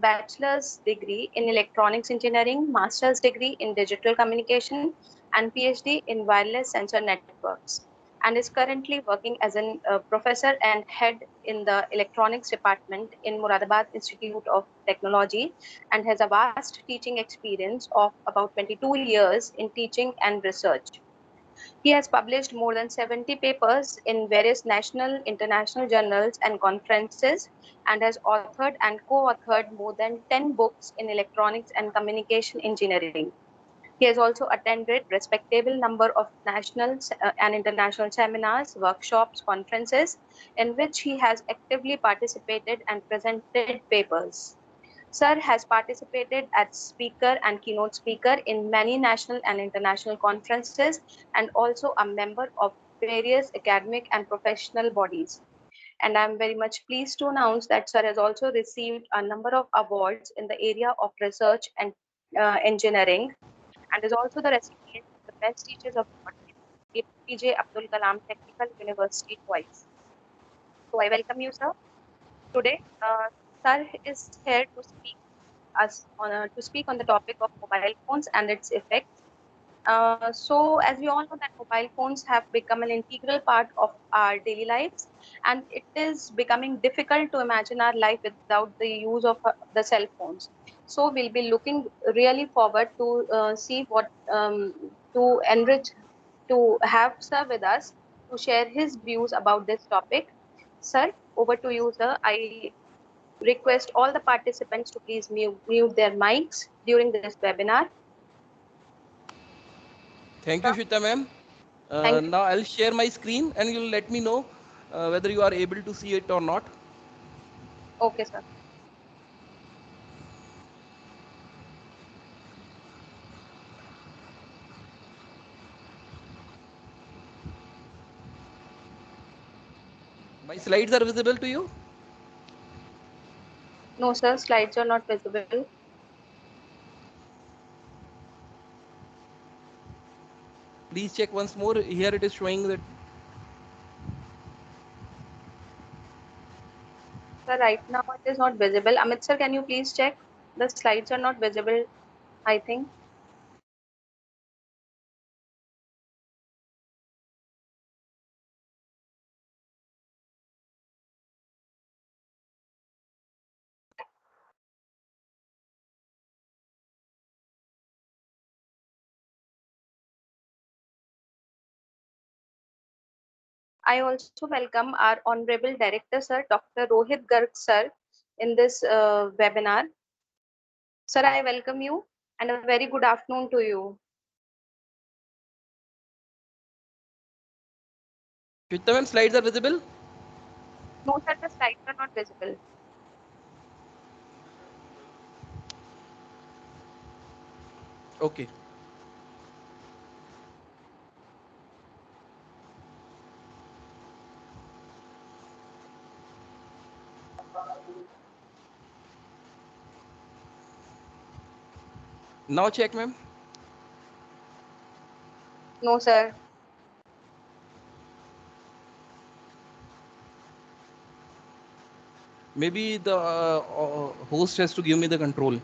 bachelor's degree in electronics engineering, master's degree in digital communication, and PhD in wireless sensor networks, and is currently working as a professor and head in the electronics department in Moradabad Institute of Technology, and has a vast teaching experience of about 22 years in teaching and research. He has published more than 70 papers in various national, international journals and conferences, and has authored and co-authored more than 10 books in electronics and communication engineering. He has also attended respectable number of national and international seminars, workshops, conferences, in which he has actively participated and presented papers. Sir has participated as speaker and keynote speaker in many national and international conferences, and also a member of various academic and professional bodies. And I'm very much pleased to announce that Sir has also received a number of awards in the area of research and engineering, and is also the recipient of the Best Teachers Award in APJ Abdul Kalam Technical University twice. So I welcome you, sir. Today, Sir is here to speak to speak on the topic of mobile phones and its effects. So, as we all know, that mobile phones have become an integral part of our daily lives, and it is becoming difficult to imagine our life without the use of the cell phones. So, we'll be looking really forward to see what to enrich, to have Sir with us to share his views about this topic. Sir, over to you, sir. I request all the participants to please mute their mics during this webinar. Thank you, Shweta ma'am. Now I'll share my screen and you'll let me know whether you are able to see it or not. Okay, sir. My slides are visible to you? No, sir, slides are not visible. Please check once more. Here it is showing that. Sir, right now it is not visible. Amit sir, can you please check? The slides are not visible, I think. I also welcome our Honorable Director, Sir, Dr. Rohit Garg, Sir, in this webinar. Sir, I welcome you and a very good afternoon to you. Shweta ma'am, slides are visible? No, sir, the slides are not visible. Okay. Now check, ma'am. No, sir. Maybe the host has to give me the control.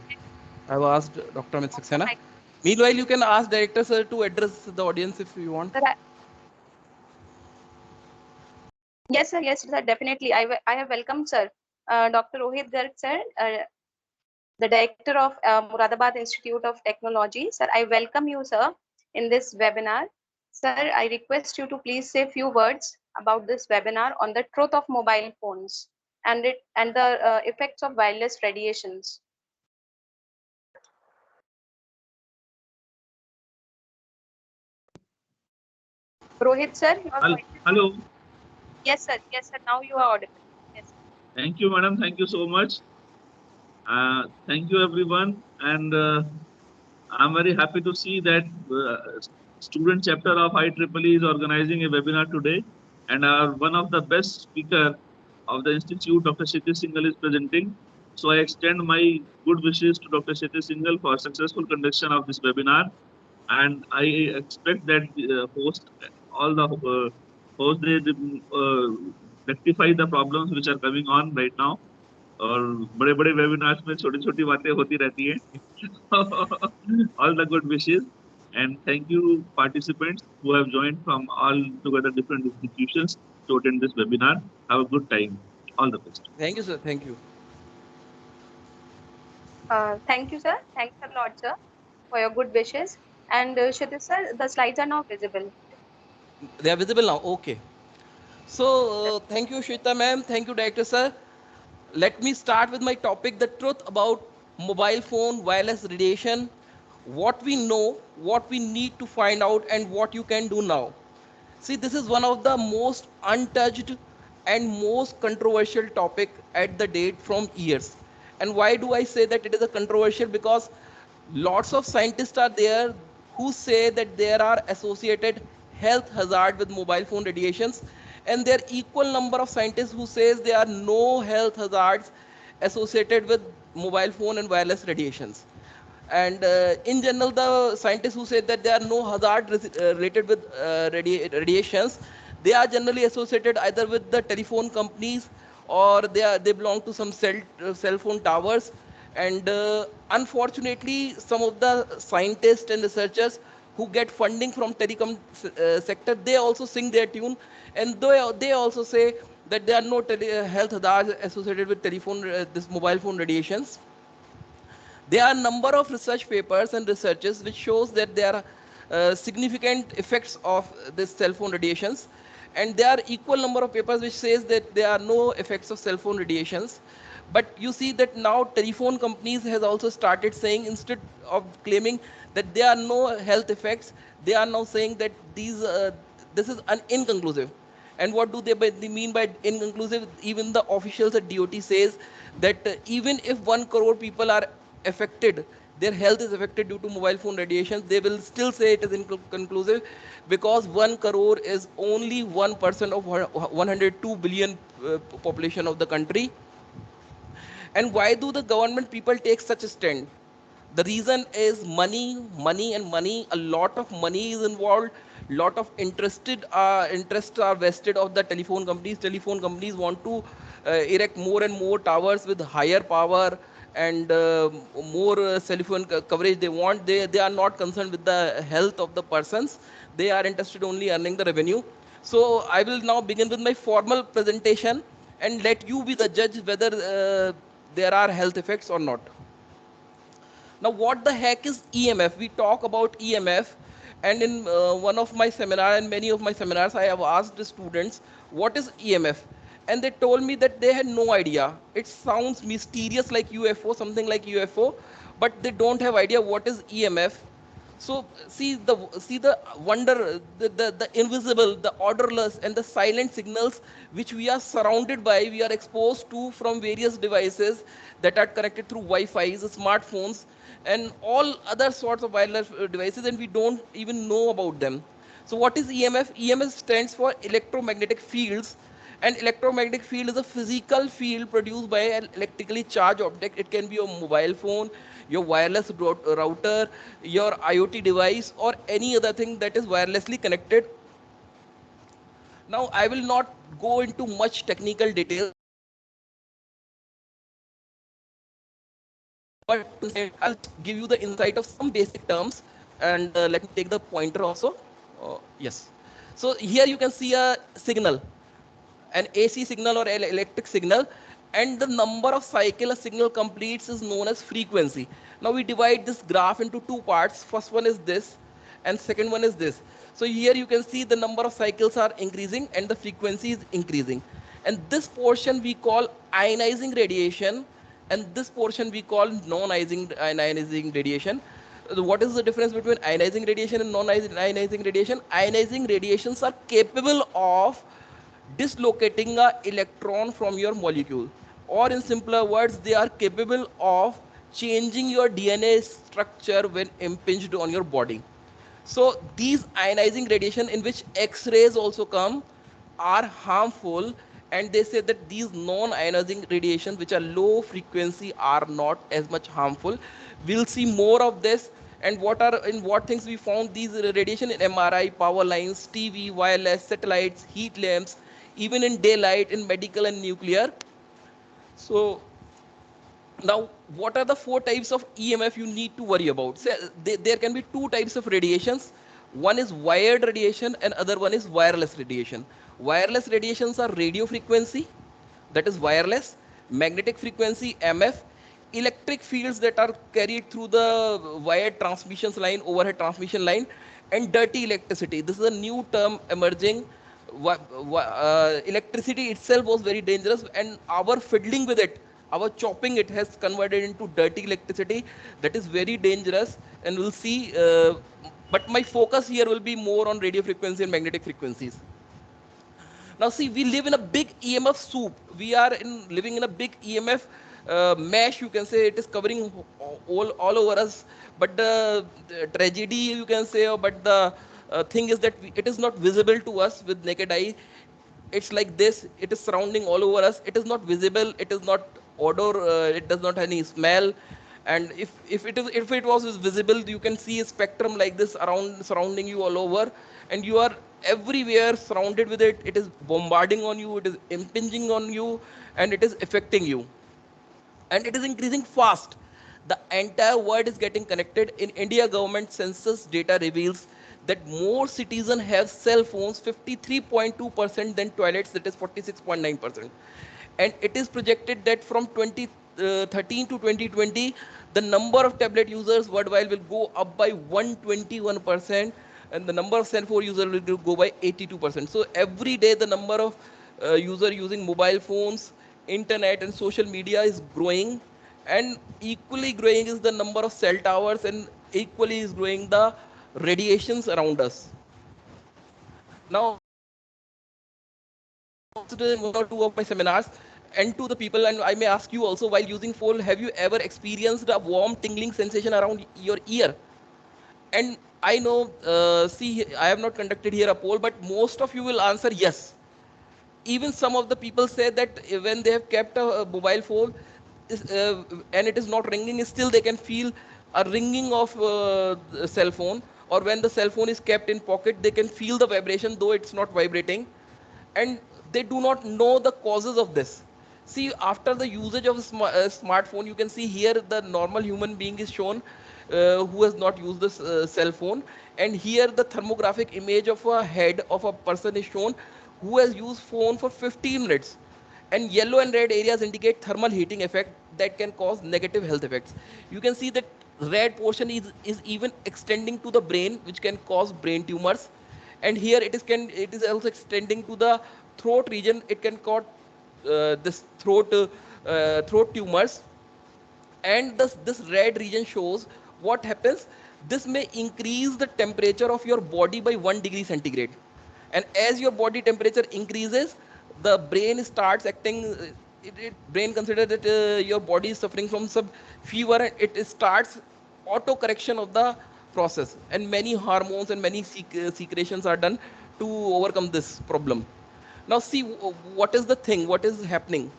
I've asked Dr. Amit Saxena. Meanwhile, you can ask Director Sir to address the audience if you want. Sir, yes, sir, definitely. I have welcomed, sir, Dr. Rohit Garg, sir, the director of Moradabad Institute of Technology. Sir, I welcome you, sir, in this webinar. Sir, I request you to please say a few words about this webinar on the truth of mobile phones and the effects of wireless radiations. Rohit, sir. Hello. Yes, sir. Yes, sir. Now you are audible. Yes. Thank you, madam. Thank you so much. Thank you, everyone. And I'm very happy to see that student chapter of IEEE is organizing a webinar today. And one of the best speaker of the institute, Dr. Kshitij Singhal, is presenting. So I extend my good wishes to Dr. Kshitij Singhal for successful conduction of this webinar. And I expect that all the host they rectify the problems which are coming on right now. और बड़े बड़े webinars में छोटी छोटी बातें होती रहती हैं. All the good wishes, and thank you participants who have joined from all together different institutions to attend this webinar. Have a good time. All the best. Thank you, sir. Thank you. Thank you, sir. Thanks a lot, sir, for your good wishes. And Kshitij sir, the slides are now visible. They are visible now. Okay. So, thank you, Shweta ma'am. Thank you, Director sir. Let me start with my topic, the truth about mobile phone wireless radiation, what we know, what we need to find out, and what you can do now. See, this is one of the most untouched and most controversial topic at the date from years. And why do I say that it is a controversial? Because lots of scientists are there who say that there are associated health hazard with mobile phone radiations, and there are equal number of scientists who says there are no health hazards associated with mobile phone and wireless radiations. And in general, the scientists who say that there are no hazard related with radiations, they are generally associated either with the telephone companies, or they belong to some cell phone towers. And unfortunately, some of the scientists and researchers who get funding from telecom sector, they also sing their tune, and they also say that there are no health hazards associated with telephone this mobile phone radiations. There are a number of research papers and researches which shows that there are significant effects of this cell phone radiations, and there are equal number of papers which says that there are no effects of cell phone radiations. But you see that now telephone companies has also started saying, instead of claiming that there are no health effects, they are now saying that this is inconclusive. And what do they mean by inconclusive? Even the officials at DOT says that even if 1 crore people are affected, their health is affected due to mobile phone radiations, they will still say it is inconclusive, because 1 crore is only 1% of 102 billion population of the country. And why do the government people take such a stand? The reason is money, money, and money. A lot of money is involved. Lot of interests are vested of the telephone companies. Telephone companies want to erect more and more towers with higher power and more cell phone coverage they want. They are not concerned with the health of the persons. They are interested only earning the revenue. So I will now begin with my formal presentation and let you be the judge whether there are health effects or not. Now, what the heck is EMF? We talk about EMF, and in one of my seminar and many of my seminars, I have asked the students what is EMF, and they told me that they had no idea. It sounds mysterious like UFO, something like UFO, but they don't have idea what is EMF. So see the wonder, the invisible, the orderless, and the silent signals which we are surrounded by, we are exposed to from various devices that are connected through Wi-Fi, smartphones, and all other sorts of wireless devices, and we don't even know about them. So what is EMF? EMF stands for electromagnetic fields, and electromagnetic field is a physical field produced by an electrically charged object. It can be your mobile phone, your wireless router, your IoT device, or any other thing that is wirelessly connected. Now, I will not go into much technical details, but I'll give you the insight of some basic terms, and let me take the pointer also. Yes. So here you can see a signal, an AC signal or electric signal, and the number of cycle a signal completes is known as frequency. Now we divide this graph into two parts. First one is this, and second one is this. So here you can see the number of cycles are increasing and the frequency is increasing. And this portion we call ionizing radiation, and this portion we call non-ionizing radiation. What is the difference between ionizing radiation and non-ionizing radiation? Ionizing radiations are capable of dislocating a electron from your molecule, or in simpler words, they are capable of changing your DNA structure when impinged on your body. So these ionizing radiation, in which X-rays also come, are harmful, and they say that these non-ionizing radiation which are low frequency are not as much harmful. We'll see more of this, and what things we found these radiation in MRI, power lines, TV, wireless, satellites, heat lamps, even in daylight, in medical and nuclear. So Now, what are the 4 types of EMF you need to worry about? So, there can be 2 types of radiations. One is wired radiation and other one is wireless radiation. Wireless radiations are radio frequency, that is wireless, magnetic frequency MF, electric fields that are carried through the wired transmissions line, overhead transmission line, and dirty electricity. This is a new term emerging. Electricity itself was very dangerous, and our fiddling with it, our chopping it, has converted into dirty electricity that is very dangerous. And we'll see. But my focus here will be more on radio frequency and magnetic frequencies. Now see, we live in a big EMF soup. We are living in a big EMF mesh, you can say. It is covering all over us. But the tragedy, you can say, or but the thing is that it is not visible to us with naked eye. It's like this. It is surrounding all over us. It is not visible. It is not odor. It does not have any smell. And if it was visible, you can see a spectrum like this around surrounding you all over, and you are everywhere surrounded with it. It is bombarding on you. It is impinging on you, and it is affecting you, and it is increasing fast. The entire world is getting connected. In India, government census data reveals that more citizens have cell phones 53.2% than toilets, that is 46.9%. And it is projected that from 2013 to 2020, the number of tablet users worldwide will go up by 121%, and the number of cell phone users will go by 82%. So every day, the number of users using mobile phones, internet, and social media is growing, and equally growing is the number of cell towers, and equally is growing the radiations around us. Now, in one or two of my seminars, and to the people, and I may ask you also, while using phone, have you ever experienced a warm tingling sensation around your ear? And I know, see, I have not conducted here a poll, but most of you will answer yes. Even some of the people say that when they have kept a mobile phone and it is not ringing, still they can feel a ringing of the cell phone. Or when the cell phone is kept in pocket, they can feel the vibration, though it's not vibrating. And they do not know the causes of this. See, after the usage of a smartphone, you can see here the normal human being is shown who has not used this cell phone. And here the thermographic image of a head of a person is shown who has used phone for 15 minutes. And yellow and red areas indicate thermal heating effect that can cause negative health effects. You can see that red portion is even extending to the brain, which can cause brain tumors. And here it is also extending to the throat region. It can cause this throat tumors. And this red region shows what happens. This may increase the temperature of your body by 1 degree centigrade. And as your body temperature increases, the brain starts acting. Brain considers that your body is suffering from some fever, and it starts auto correction of the process. And many hormones and many secretions are done to overcome this problem. Now see what is the thing, what is happening.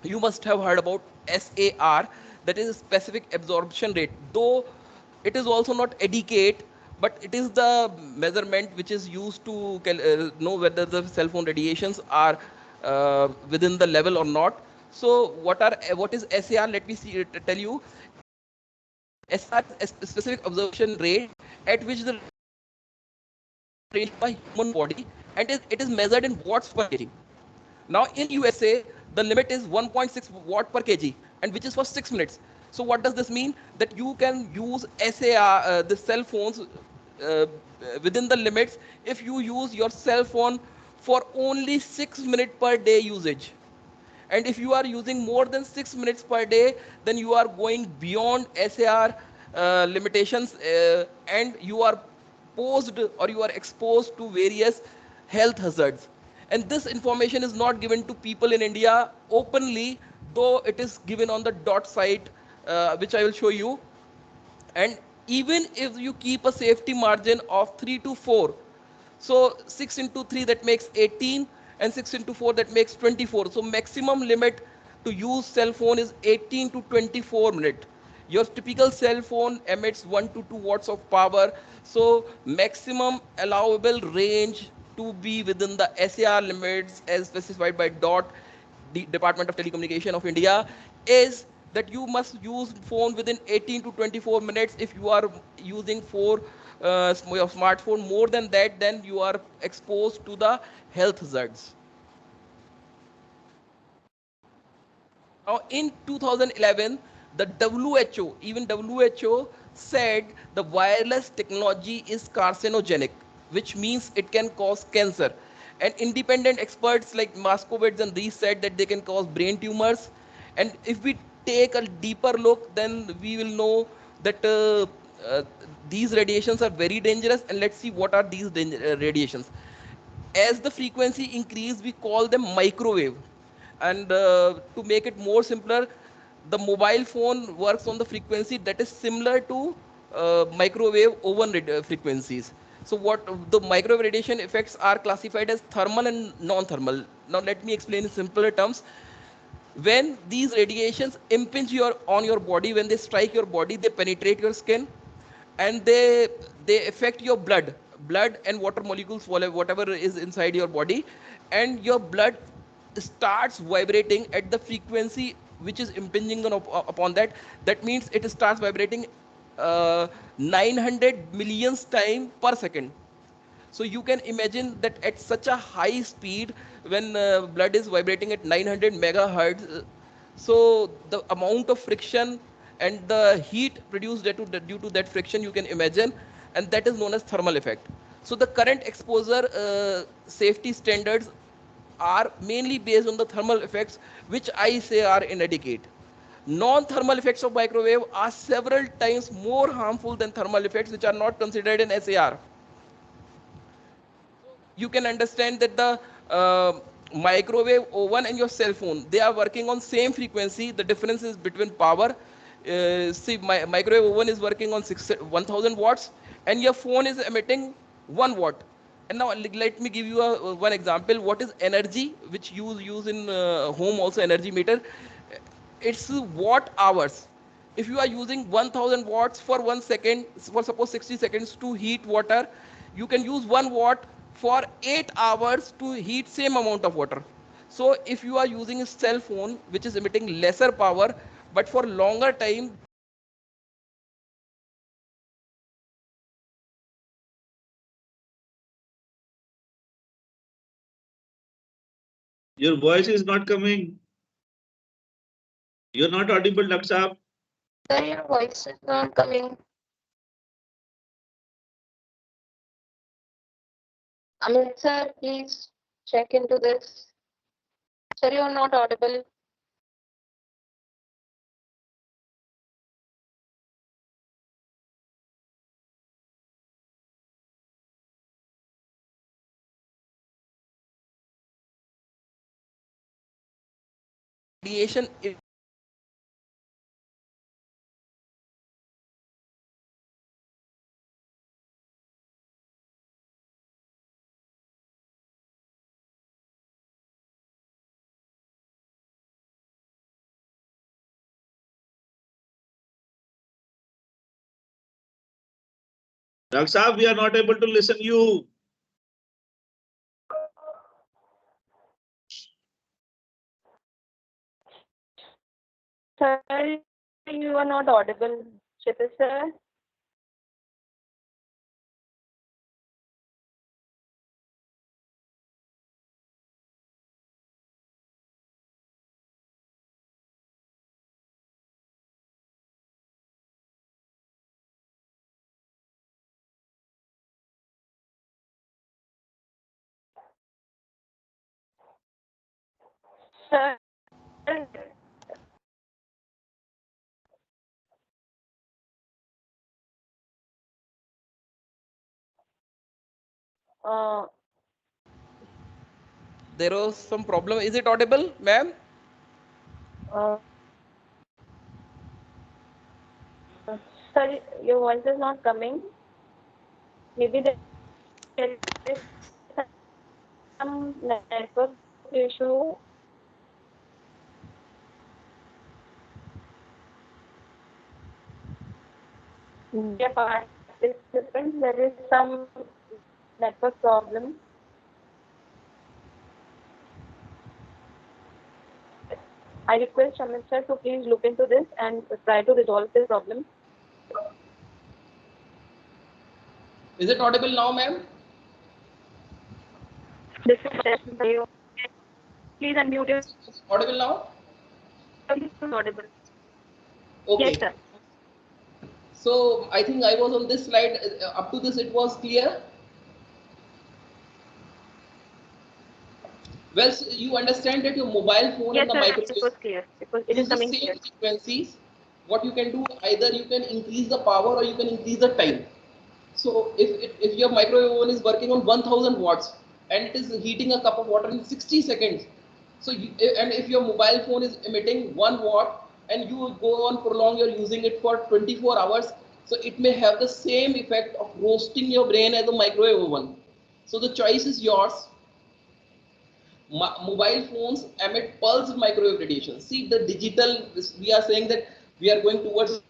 You must have heard about SAR, that is specific absorption rate. Though it is also not adequate, but it is the measurement which is used to know whether the cell phone radiations are within the level or not. So what is SAR? Let me tell you. SAR is a specific observation rate at which the range by human body, and it is measured in watts per kg. Now in USA, the limit is 1.6 watt per kg, and which is for 6 minutes. So what does this mean? That you can use SAR, the cell phones, within the limits if you use your cell phone for only 6 minutes per day usage. And if you are using more than 6 minutes per day, then you are going beyond SAR limitations, and you are posed or you are exposed to various health hazards. And this information is not given to people in India openly, though it is given on the dot site, which I will show you. And even if you keep a safety margin of 3 to 4, so 6 into 3, that makes 18, and 6 into 4, that makes 24. So maximum limit to use cell phone is 18 to 24 minutes. Your typical cell phone emits 1 to 2 watts of power. So maximum allowable range to be within the SAR limits as specified by DOT, the Department of Telecommunication of India, is that you must use phone within 18 to 24 minutes. If you are using your smartphone more than that, then you are exposed to the health hazards. Now, in 2011, the WHO, even WHO said the wireless technology is carcinogenic, which means it can cause cancer. And independent experts like Moskovitz and Rees said that they can cause brain tumors. And if we take a deeper look, then we will know that uh, these radiations are very dangerous. And let's see what are these radiations. As the frequency increase, we call them microwave. And to make it more simpler, the mobile phone works on the frequency that is similar to microwave oven frequencies. So what the microwave radiation effects are classified as thermal and non-thermal. Now let me explain in simpler terms. When these radiations impinge on your body, when they strike your body, they penetrate your skin, and they affect your blood and water molecules, whatever is inside your body, and your blood starts vibrating at the frequency which is impinging upon that. That means it starts vibrating 900 millions time per second. So you can imagine that at such a high speed, when blood is vibrating at 900 megahertz, so the amount of friction and the heat produced due to that friction, you can imagine, and that is known as thermal effect. So the current exposure safety standards are mainly based on the thermal effects, which I say are inadequate. Non-thermal effects of microwave are several times more harmful than thermal effects, which are not considered in SAR. You can understand that the microwave oven and your cell phone, they are working on same frequency. The difference is between power. See, my microwave oven is working on 1000 watts, and your phone is emitting 1 watt. And now let me give you one example. What is energy, which you use in home also, energy meter? It's watt hours. If you are using 1000 watts for 1 second, for suppose 60 seconds to heat water, you can use 1 watt for 8 hours to heat same amount of water. So if you are using a cell phone which is emitting lesser power but for longer time, Your voice is not coming. You're not audible, Dr. Saab. Sir, your voice is not coming. Amit sir, please check into this. Sir, you are not audible. radiation Dr. Saab, we are not able to listen you. Sir, you are not audible. Chitra sir. Sir. Uh, there was some problem. Is it audible, ma'am? uh, Sir, your voice is not coming. Maybe there is some network issue. Dear participants, there is some network problem. I request Amit sir to please look into this and try to resolve this problem. Is it audible now, ma'am? This is test by you. Please unmute your. Audible now? Audible. Okay. Yes, sir. So I think I was on this slide. Up to this, it was clear. Well, so you understand that your mobile phone Yes, and the sir. microwave It was clear. It is use the coming same clear. frequencies. What you can do, either you can increase the power or you can increase the time. So if your microwave oven is working on 1000 watts and it is heating a cup of water in 60 seconds, so and if your mobile phone is emitting 1 watt and you go on prolong you're using it for 24 hours, so it may have the same effect of roasting your brain as a microwave oven. So the choice is yours. Mobile phones emit pulsed microwave radiation. See the digital, we are saying that we are going towards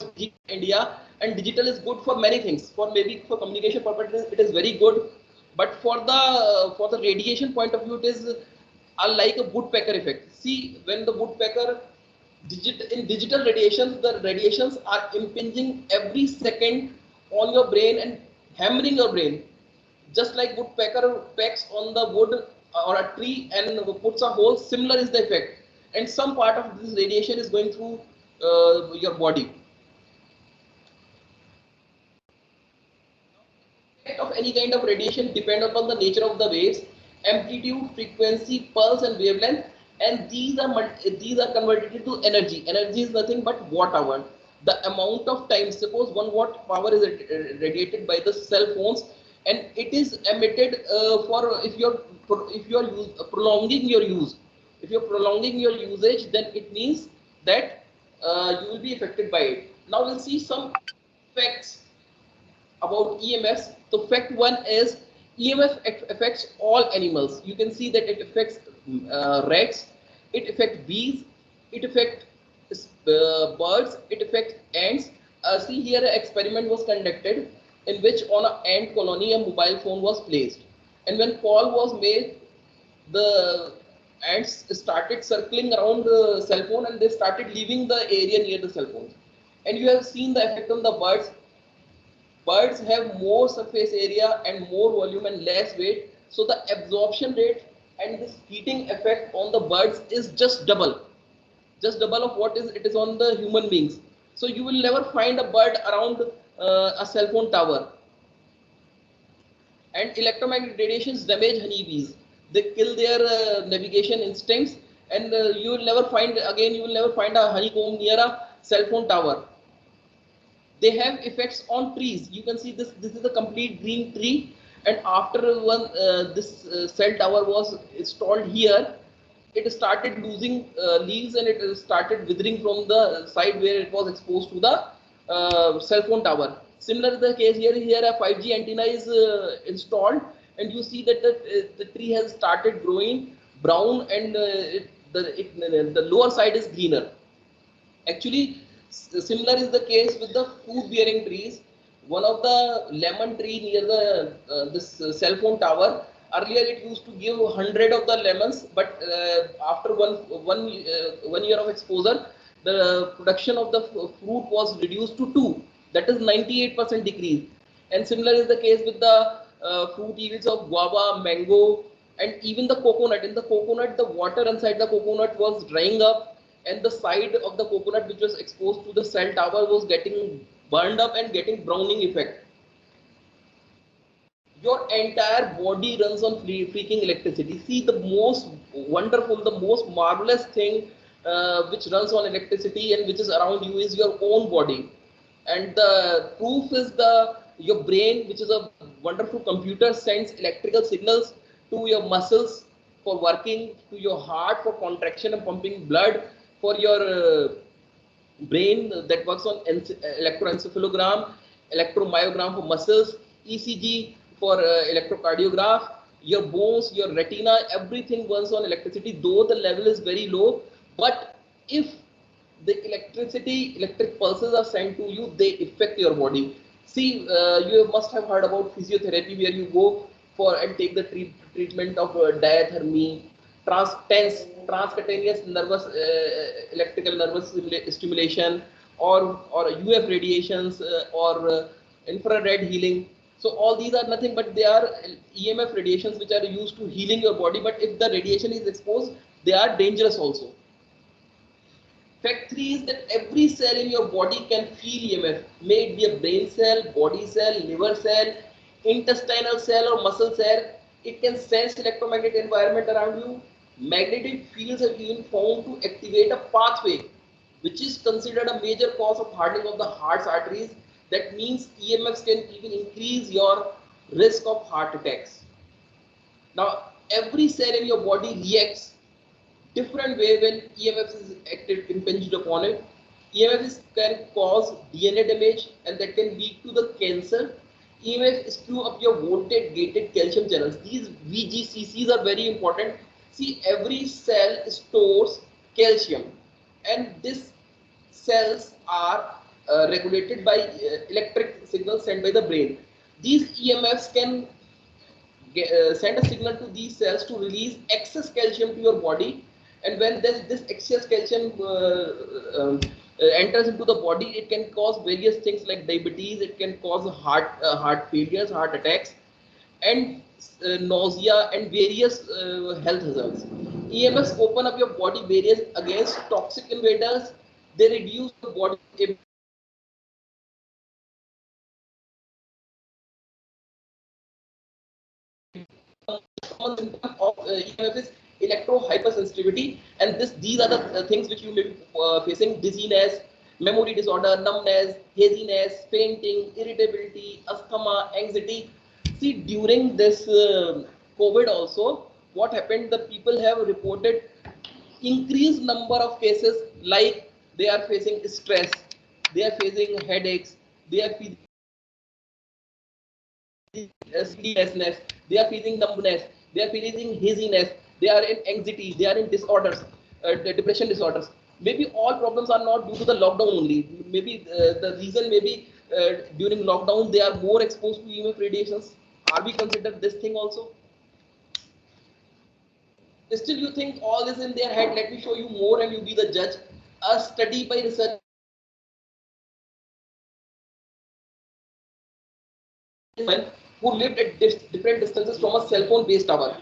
India, and digital is good for many things. For maybe for communication purposes, it is very good, but for the radiation point of view, it is like a woodpecker effect. See, when the woodpecker in digital radiations, the radiations are impinging every second on your brain and hammering your brain, just like woodpecker pecks on the wood or a tree and puts a hole. Similar is the effect, and some part of this radiation is going through your body. Effect of any kind of radiation depend upon the nature of the waves, amplitude, frequency, pulse, and wavelength, and these are converted into energy. Energy is nothing but watt hour. The amount of time, suppose 1 watt power is radiated by the cell phones, and it is emitted for if you're prolonging your use. If you're prolonging your usage, then it means that you will be affected by it. Now we'll see some facts about EMFs. The fact one is EMF affects all animals. You can see that it affects rats, it affects bees, it affects birds, it affects ants. See here, an experiment was conducted in which on an ant colony a mobile phone was placed, and when call was made, the ants started circling around the cell phone and they started leaving the area near the cell phone. And you have seen the effect on the birds. Birds have more surface area and more volume and less weight, so the absorption rate and this heating effect on the birds is just double of what is it is on the human beings. So you will never find a bird around a cell phone tower. And electromagnetic radiations damage honeybees. They kill their navigation instincts, and you will never find again. You will never find a honeycomb near a cell phone tower. They have effects on trees. You can see this is a complete green tree, and after this cell tower was installed here, it started losing leaves and it started withering from the side where it was exposed to the cell phone tower. Similar is the case here. Here a 5G antenna is installed, and you see that the tree has started growing brown, and the lower side is greener. Actually, similar is the case with the food bearing trees. One of the lemon tree near the this cell phone tower. Earlier, it used to give 100 of the lemons, but after one year of exposure, the production of the fruit was reduced to 2. That is 98% decrease. And similar is the case with the fruit yields of guava, mango, and even the coconut. In the coconut, the water inside the coconut was drying up, and the side of the coconut which was exposed to the cell tower was getting burned up and getting browning effect. Your entire body runs on freaking electricity. See, the most wonderful, the most marvelous thing which runs on electricity and which is around you is your own body. And the proof is your brain, which is a wonderful computer, sends electrical signals to your muscles for working, to your heart for contraction and pumping blood, for your brain that works on electroencephalogram, electromyogram for muscles, ECG for electrocardiograph, your bones, your retina, everything runs on electricity, though the level is very low. But if the electric pulses are sent to you, they affect your body. See, you must have heard about physiotherapy, where you go for and take the treatment of diathermy, TENS, transcutaneous nervous electrical nervous stimulation, or UF radiations, or infrared healing. So all these are nothing but they are EMF radiations which are used to healing your body. But if the radiation is exposed, they are dangerous also. Fact 3 is that every cell in your body can feel EMF, may it be a brain cell, body cell, liver cell, intestinal cell or muscle cell. It can sense electromagnetic environment around you. Magnetic fields have been found to activate a pathway which is considered a major cause of hardening of the heart's arteries. That means EMFs can even increase your risk of heart attacks. Now, every cell in your body reacts different way when EMF is acted impinged upon it. EMF can cause DNA damage and that can lead to the cancer. EMF screw up your voltage gated calcium channels. These VGCCs are very important. See, every cell stores calcium, and these cells are regulated by electric signals sent by the brain. These EMFs can send a signal to these cells to release excess calcium to your body, and when this excess calcium enters into the body, it can cause various things like diabetes, it can cause heart failures, heart attacks, and nausea and various health hazards. EMFs open up your body barriers against toxic invaders. They reduce the body common symptom of EMF is electro-hypersensitivity, and these are the things which you may be facing: dizziness, memory disorder, numbness, haziness, fainting, irritability, asthma, anxiety. See, during this COVID also, what happened? The people have reported increased number of cases, like they are facing stress, they are facing headaches, they are feeling sleeplessness, they are feeling numbness, they are feeling haziness, they are in anxiety, they are in disorders, depression disorders. Maybe all problems are not due to the lockdown only. Maybe the reason may be during lockdown they are more exposed to EMF radiations. Are we consider this thing also? Still, you think all is in their head? Let me show you more, and you be the judge. A study by research who lived at different distances from a cell phone based tower,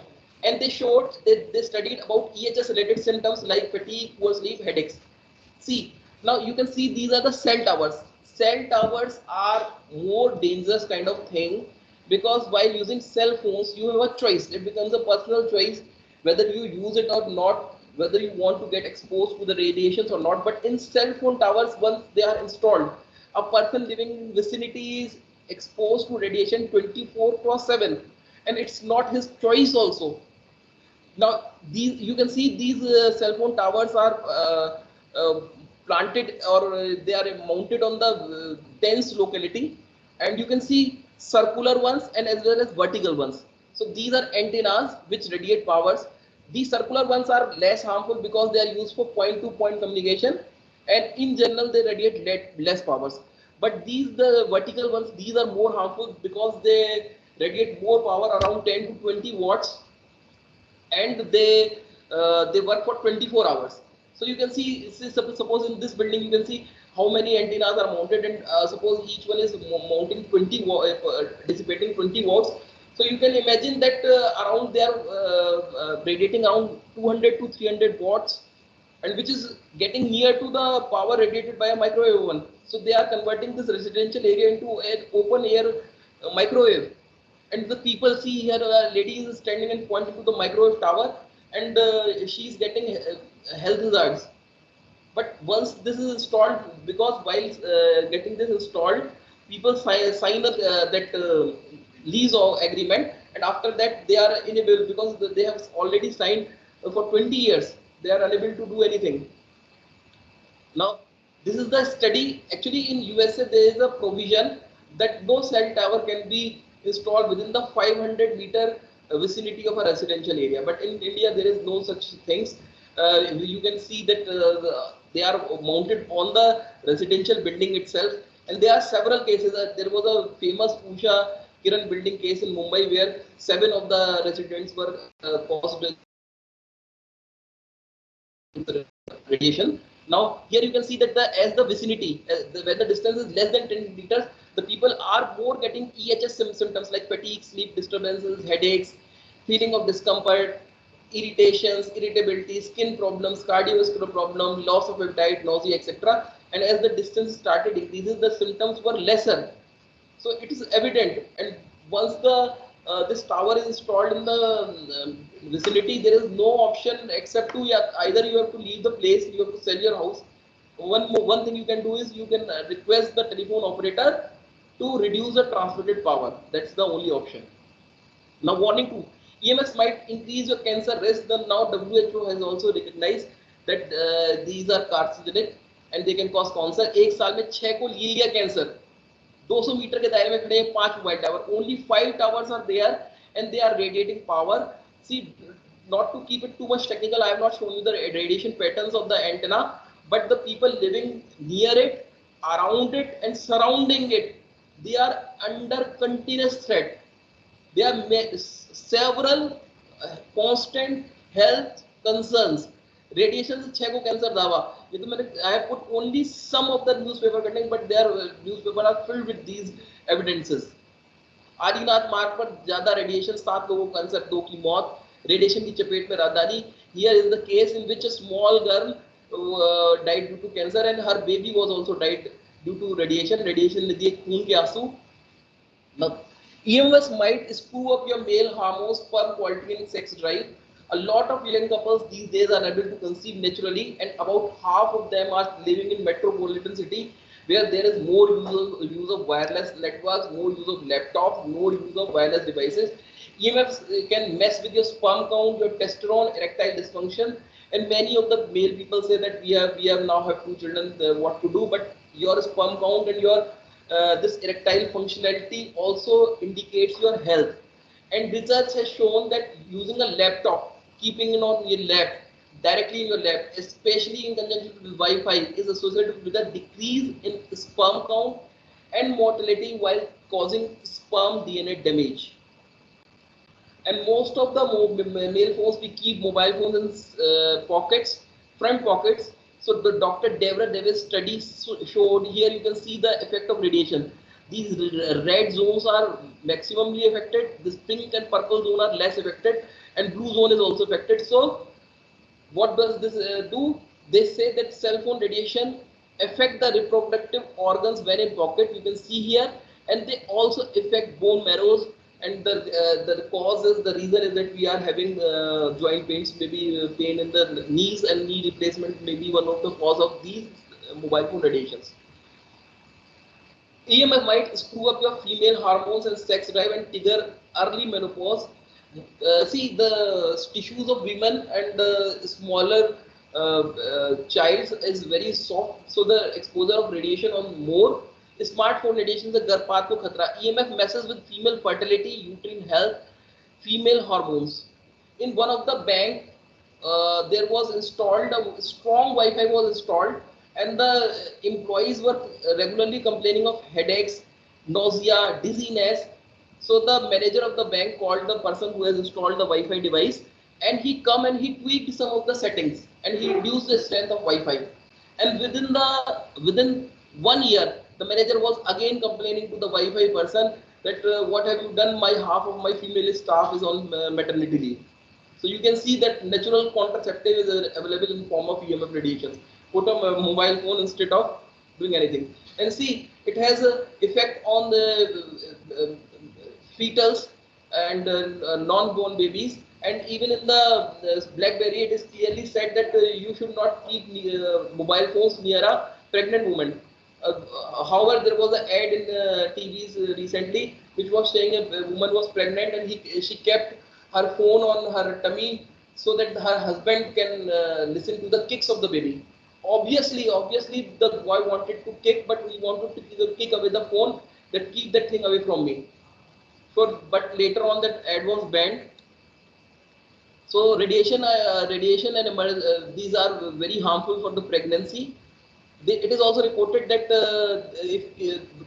and they showed that they studied about EHS related symptoms like fatigue, poor sleep, headaches. See, now you can see these are the cell towers. Cell towers are more dangerous kind of thing, because while using cell phones you have a choice. It becomes a personal choice whether you use it or not, whether you want to get exposed to the radiations or not. But in cell phone towers, once they are installed, a person living in vicinity is exposed to radiation 24/7, and it's not his choice also. Now these, you can see these cell phone towers are planted, or they are mounted on the dense locality, and you can see circular ones and as well as vertical ones. So these are antennas which radiate powers. These circular ones are less harmful because they are used for point to point communication, and in general they radiate less powers. But these, the vertical ones, these are more harmful because they radiate more power, around 10 to 20 watts, and they work for 24 hours. So you can see, suppose in this building you can see how many antennas are mounted, and suppose each one is mounting 20 dissipating 20 watts. So you can imagine that around they are radiating around 200 to 300 watts, and which is getting near to the power radiated by a microwave oven. So they are converting this residential area into an open air microwave. And the people see here, a lady is standing and pointing to the microwave tower, and she is getting health hazards. But once this is installed, because while getting this installed, people sign that lease or agreement, and after that they are unable, because they have already signed for 20 years. They are unable to do anything. Now, this is the study. Actually, in USA, there is a provision that no cell tower can be installed within the 500-meter vicinity of a residential area. But in India, there is no such things. You can see that they are mounted on the residential building itself. And there are several cases. There was a famous Usha Kiran building case in Mumbai where 7 of the residents were caused radiation. Now here you can see that as the vicinity, when the distance is less than 10 meters, the people are more getting EHS symptoms like fatigue, sleep disturbances, headaches, feeling of discomfort, irritations, irritability, skin problems, cardiovascular problem, loss of appetite, nausea, etc. And as the distance started increasing, the symptoms were lesser. So it is evident, and once the this tower is installed in the vicinity, there is no option except to, yeah, either you have to leave the place, you have to sell your house. One thing you can do is you can request the telephone operator to reduce the transmitted power. That's the only option. Now, warning two, EMS might increase your cancer risk. The now WHO has also recognized that these are carcinogenic and they can cause cancer. एक साल में 6 को ले लिया cancer. 200 metre के दायरे में खड़े हैं 5 mobile tower. Only 5 towers are there and they are radiating power. See, not to keep it too much technical, I have not shown you the radiation patterns of the antenna, but the people living near it, around it, and surrounding it, they are under continuous threat. There are several constant health concerns. Radiation से 6 को cancer दावा. ये तो मैंने I have put only some of the newspaper cutting, but their newspaper are filled with these evidences. Adinath मार्ग पर ज्यादा radiation, 7 लोगों को कैंसर, 2 की मौत, रेडिएशन की चपेट में राजधानी. Here is the case in which a small girl died due to cancer and her baby was also died due to radiation. Radiation ने दिए खून के आंसू. Now, EMS might screw up your male hormones, sperm quality and sex drive. A lot of young couples these days are able to conceive naturally, and about half of them are living in metropolitan city where there is more use of wireless networks, more use of laptops, more use of wireless devices. EMFs can mess with your sperm count, your testosterone, erectile dysfunction, and many of the male people say that we have now have 2 children, what to do, but your sperm count and your this erectile functionality also indicates your health. And research has shown that using a laptop, keeping it on your lap, directly in your lap, especially in conjunction with Wi-Fi, is associated with a decrease in sperm count and mortality while causing sperm DNA damage. And most of the male phones, we keep mobile phones in pockets, front pockets. So the Dr. Devra Davis study showed, here you can see the effect of radiation. These red zones are maximally affected, this pink and purple zone are less affected, and blue zone is also affected. So what does this do? They say that cell phone radiation affect the reproductive organs when in pocket, you can see here, and they also affect bone marrows. And the cause is, the reason is that we are having joint pains, maybe pain in the knees, and knee replacement may be one of the cause of these mobile phone radiations. EMF might screw up your female hormones and sex drive and trigger early menopause. See, the tissues of women and the smaller child is very soft, so the exposure of radiation on more. Smartphone radiation is a garpat ko khatra. EMF messes with female fertility, uterine health, female hormones. In one of the bank, there was installed a strong Wi-Fi was installed, and the employees were regularly complaining of headaches, nausea, dizziness. So the manager of the bank called the person who has installed the Wi-Fi device, and he come and he tweaked some of the settings and he reduced the strength of Wi-Fi. And within 1 year, the manager was again complaining to the Wi-Fi person that what have you done? Half of my female staff is on maternity leave. So you can see that natural contraceptive is available in form of EMF radiation. Put a mobile phone instead of doing anything, and see, it has an effect on the fetals and non-born babies. And even in the BlackBerry, it is clearly said that you should not keep mobile phones near a pregnant woman. However, there was an ad in TVs recently which was saying a woman was pregnant and she kept her phone on her tummy so that her husband can listen to the kicks of the baby. Obviously, the boy wanted to kick, but he wanted to kick away the phone, that keep that thing away from me. So, but later on that ad was banned. So radiation and these are very harmful for the pregnancy. It is also reported that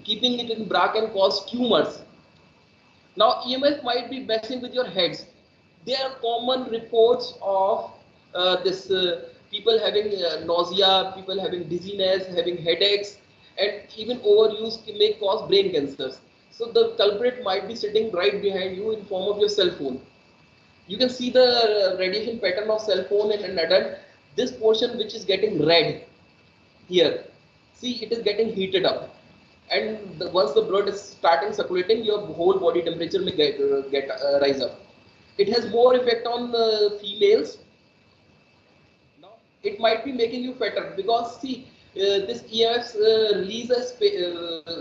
keeping it in bra can cause tumors. Now EMF might be messing with your heads. There are common reports of people having nausea, people having dizziness, having headaches, and even overuse may cause brain cancers. So the culprit might be sitting right behind you in form of your cell phone. You can see the radiation pattern of cell phone in an adult. This portion which is getting red here, see, it is getting heated up, and once the blood is starting circulating, your whole body temperature may get rise up. It has more effect on females. Now, it might be making you fatter because see, this EMFs releases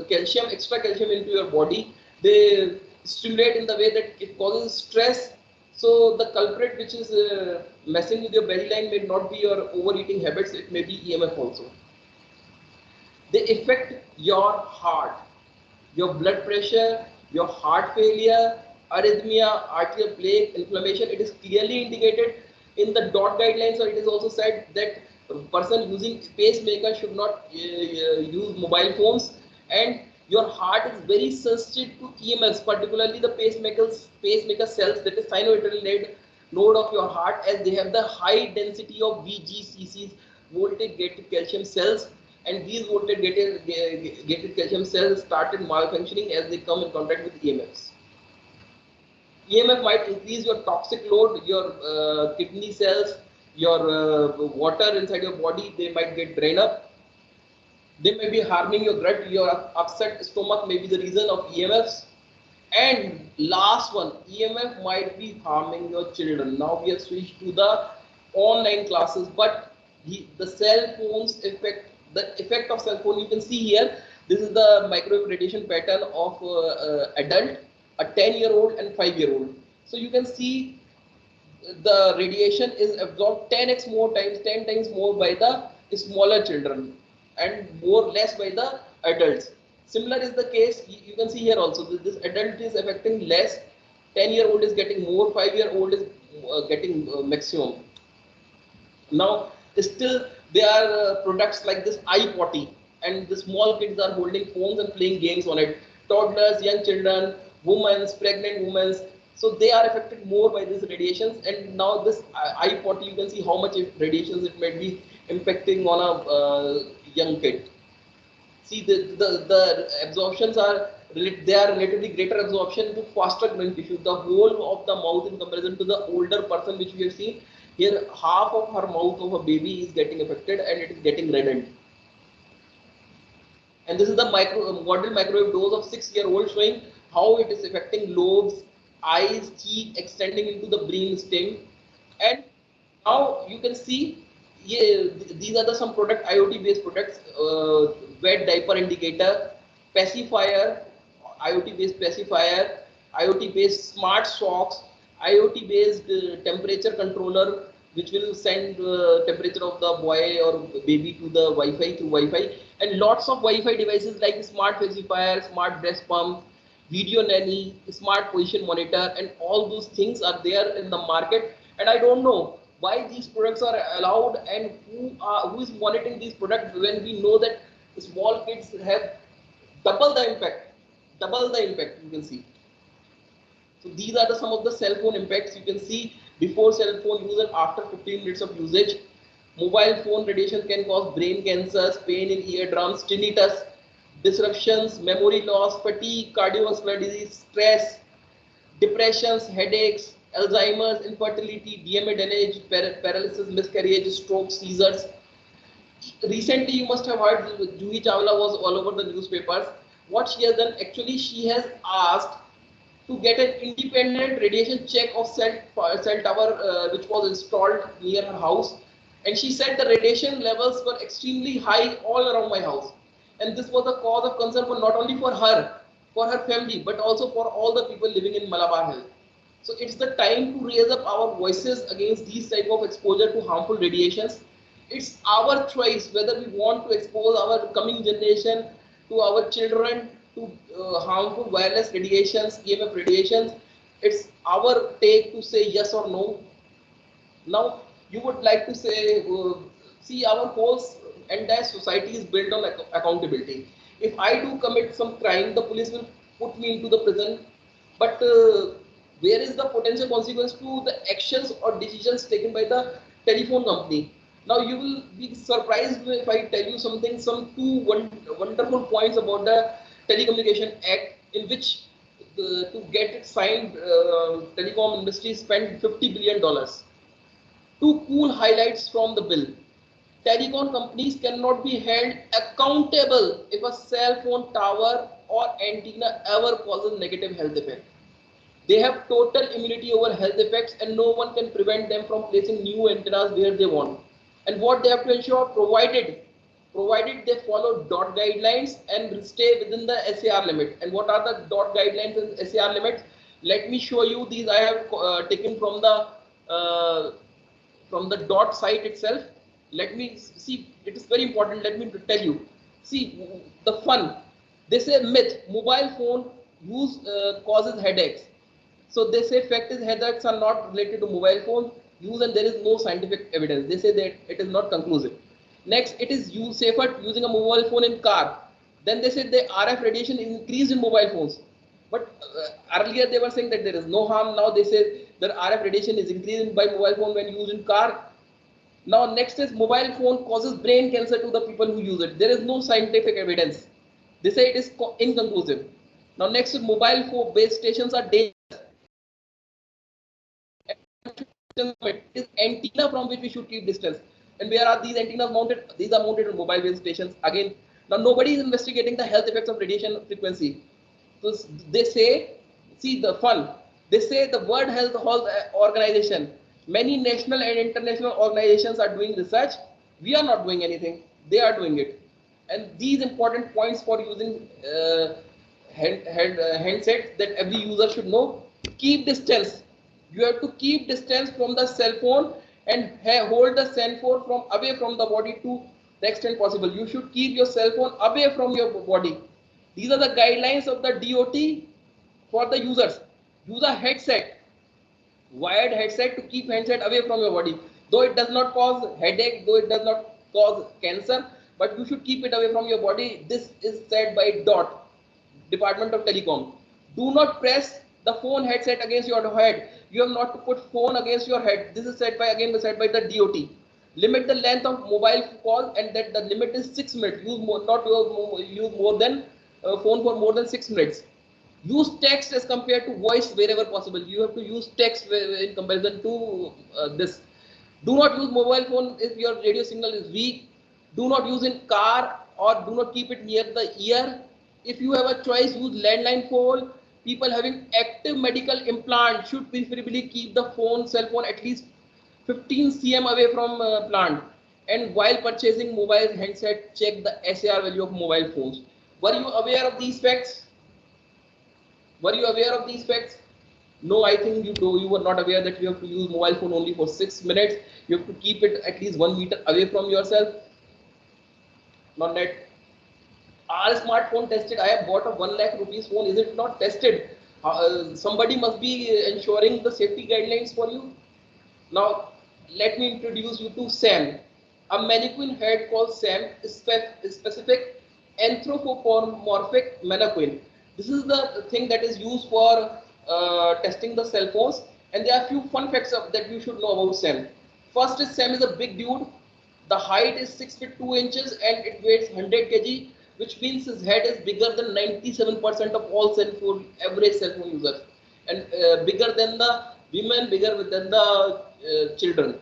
calcium, extra calcium into your body. They stimulate in the way that it causes stress. So the culprit which is messing with your belly line may not be your overeating habits. It may be EMF also. They affect your heart, your blood pressure, your heart failure, arrhythmia, arterial plaque, inflammation. It is clearly indicated in the DOT guidelines, or it is also said that a person using pacemaker should not use mobile phones, and your heart is very sensitive to EMS, particularly the pacemaker cells, that is sinusoidal node of your heart, as they have the high density of VGCCs, voltage gated calcium cells, and these voltage gated calcium cells started malfunctioning as they come in contact with EMFs. EMF might increase your toxic load, your kidney cells, your water inside your body, they might get drained up. They may be harming your gut, your upset stomach may be the reason of EMFs. And last one, EMF might be harming your children. Now we have switched to the online classes, but the cell phones effect, the effect of cell phone, you can see here. This is the microwave radiation pattern of adult, a 10-year-old and 5-year-old. So you can see the radiation is absorbed 10x more times, 10 times more by the smaller children and more less by the adults. Similar is the case, you can see here also, this adult is affecting less, 10-year-old is getting more, 5-year-old is getting maximum. Now, still there are products like this iPotty, and the small kids are holding phones and playing games on it. Toddlers, young children, women, pregnant women, so they are affected more by these radiations. And now this iPotty, you can see how much radiations it might be impacting on a young kid. See, the absorptions are, they are relatively greater absorption to faster growing tissue. The whole of the mouth in comparison to the older person which we have seen, here half of her mouth of a baby is getting affected and it is getting reddened. And this is the model microwave dose of 6-year-old, showing how it is affecting lobes, eyes, cheek, extending into the brain stem. And now you can see, yeah, these are some product, IoT based products, wet diaper indicator, pacifier, IoT based pacifier, IoT based smart socks, IoT based temperature controller, which will send temperature of the boy or baby to the Wi-Fi through Wi-Fi, and lots of Wi-Fi devices like smart pacifier, smart breast pump, video nanny, smart position monitor, and all those things are there in the market. And I don't know why these products are allowed, and who is monitoring these products, when we know that small kids have double the impact, you can see. So these are some of the cell phone impacts. You can see before cell phone use and after 15 minutes of usage. Mobile phone radiation can cause brain cancers, pain in eardrums, tinnitus, disruptions, memory loss, fatigue, cardiovascular disease, stress, depressions, headaches, Alzheimer's, infertility, DNA damage, paralysis, miscarriage, stroke, seizures. Recently, you must have heard Juhi Chawla was all over the newspapers. What she has done, actually, she has asked to get an independent radiation check of cell tower which was installed near her house, and she said the radiation levels were extremely high all around my house, and this was a cause of concern for not only for her family, but also for all the people living in Malabar Hill. So it's the time to raise up our voices against these type of exposure to harmful radiations. It's our choice whether we want to expose our coming generation, to our children, to harmful wireless radiations, EMF radiations. It's our take to say yes or no. Now, you would like to say, see, our whole entire society is built on accountability. If I do commit some crime, the police will put me into the prison, but where is the potential consequence to the actions or decisions taken by the telephone company? Now you will be surprised if I tell you something, wonderful points about the Telecommunication Act, in which to get it signed, telecom industry spent $50 billion. Two cool highlights from the bill. Telecom companies cannot be held accountable if a cell phone tower or antenna ever causes negative health effect. They have total immunity over health effects and no one can prevent them from placing new antennas where they want. And what they have to ensure, provided they follow DOT guidelines and stay within the SAR limit. And what are the DOT guidelines and SAR limits? Let me show you these. I have taken uh, from the DOT site itself. Let me see. It is very important. Let me tell you. See the fun. They say myth: mobile phone use causes headaches. So they say fact is headaches are not related to mobile phone use and there is no scientific evidence. They say that it is not conclusive. Next, it is safer using a mobile phone in car. Then they said the RF radiation is increased in mobile phones. But earlier they were saying that there is no harm. Now they say that RF radiation is increased by mobile phone when used in car. Now next is mobile phone causes brain cancer to the people who use it. There is no scientific evidence. They say it is inconclusive. Now next is mobile phone base stations are dangerous. It is antenna from which we should keep distance. And where are these antennas mounted? These are mounted on mobile base stations. Again, now nobody is investigating the health effects of radiation frequency. So they say, see the fun. They say the World Health Organization, many national and international organizations are doing research. We are not doing anything. They are doing it. And these important points for using handsets that every user should know: keep distance. You have to keep distance from the cell phone and hold the cell phone from away from the body to the extent possible. You should keep your cell phone away from your body. These are the guidelines of the DOT for the users. Use a headset, wired headset, to keep handset away from your body. Though it does not cause headache, though it does not cause cancer, but you should keep it away from your body. This is said by DOT, Department of Telecom. Do not press the phone headset against your head. You have not to put phone against your head. This is said by the DOT. Limit the length of mobile call, and that the limit is 6 minutes. Use more than phone for more than 6 minutes. Use text as compared to voice wherever possible. You have to use text in comparison to this. Do not use mobile phone if your radio signal is weak. Do not use in car, or do not keep it near the ear. If you have a choice, use landline phone. People having active medical implant should preferably keep the cell phone at least 15 cm away from plant. And while purchasing mobile handset, check the SAR value of mobile phones. Were you aware of these facts? Were you aware of these facts? No, I think you were not aware that you have to use mobile phone only for 6 minutes. You have to keep it at least 1 meter away from yourself. Not that. Are smartphone tested? I have bought a 1 lakh rupees phone. Is it not tested? Somebody must be ensuring the safety guidelines for you. Now, let me introduce you to SAM. A mannequin head called SAM is specific anthropomorphic mannequin. This is the thing that is used for testing the cell phones. And there are a few fun facts that you should know about SAM. First is SAM is a big dude. The height is 6 feet 2 inches and it weighs 100 kg, which means his head is bigger than 97% of all average cell phone users, and bigger than the women, bigger than the children.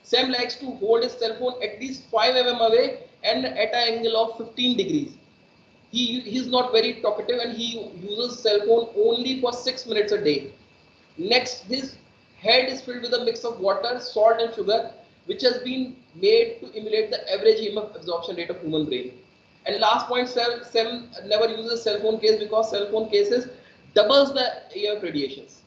Sam likes to hold his cell phone at least 5 mm away and at an angle of 15 degrees. He's not very talkative and he uses cell phone only for 6 minutes a day. Next, his head is filled with a mix of water, salt and sugar, which has been made to emulate the average EMF absorption rate of human brain. And last point, Sam never uses cell phone case because cell phone cases doubles the EMF radiations.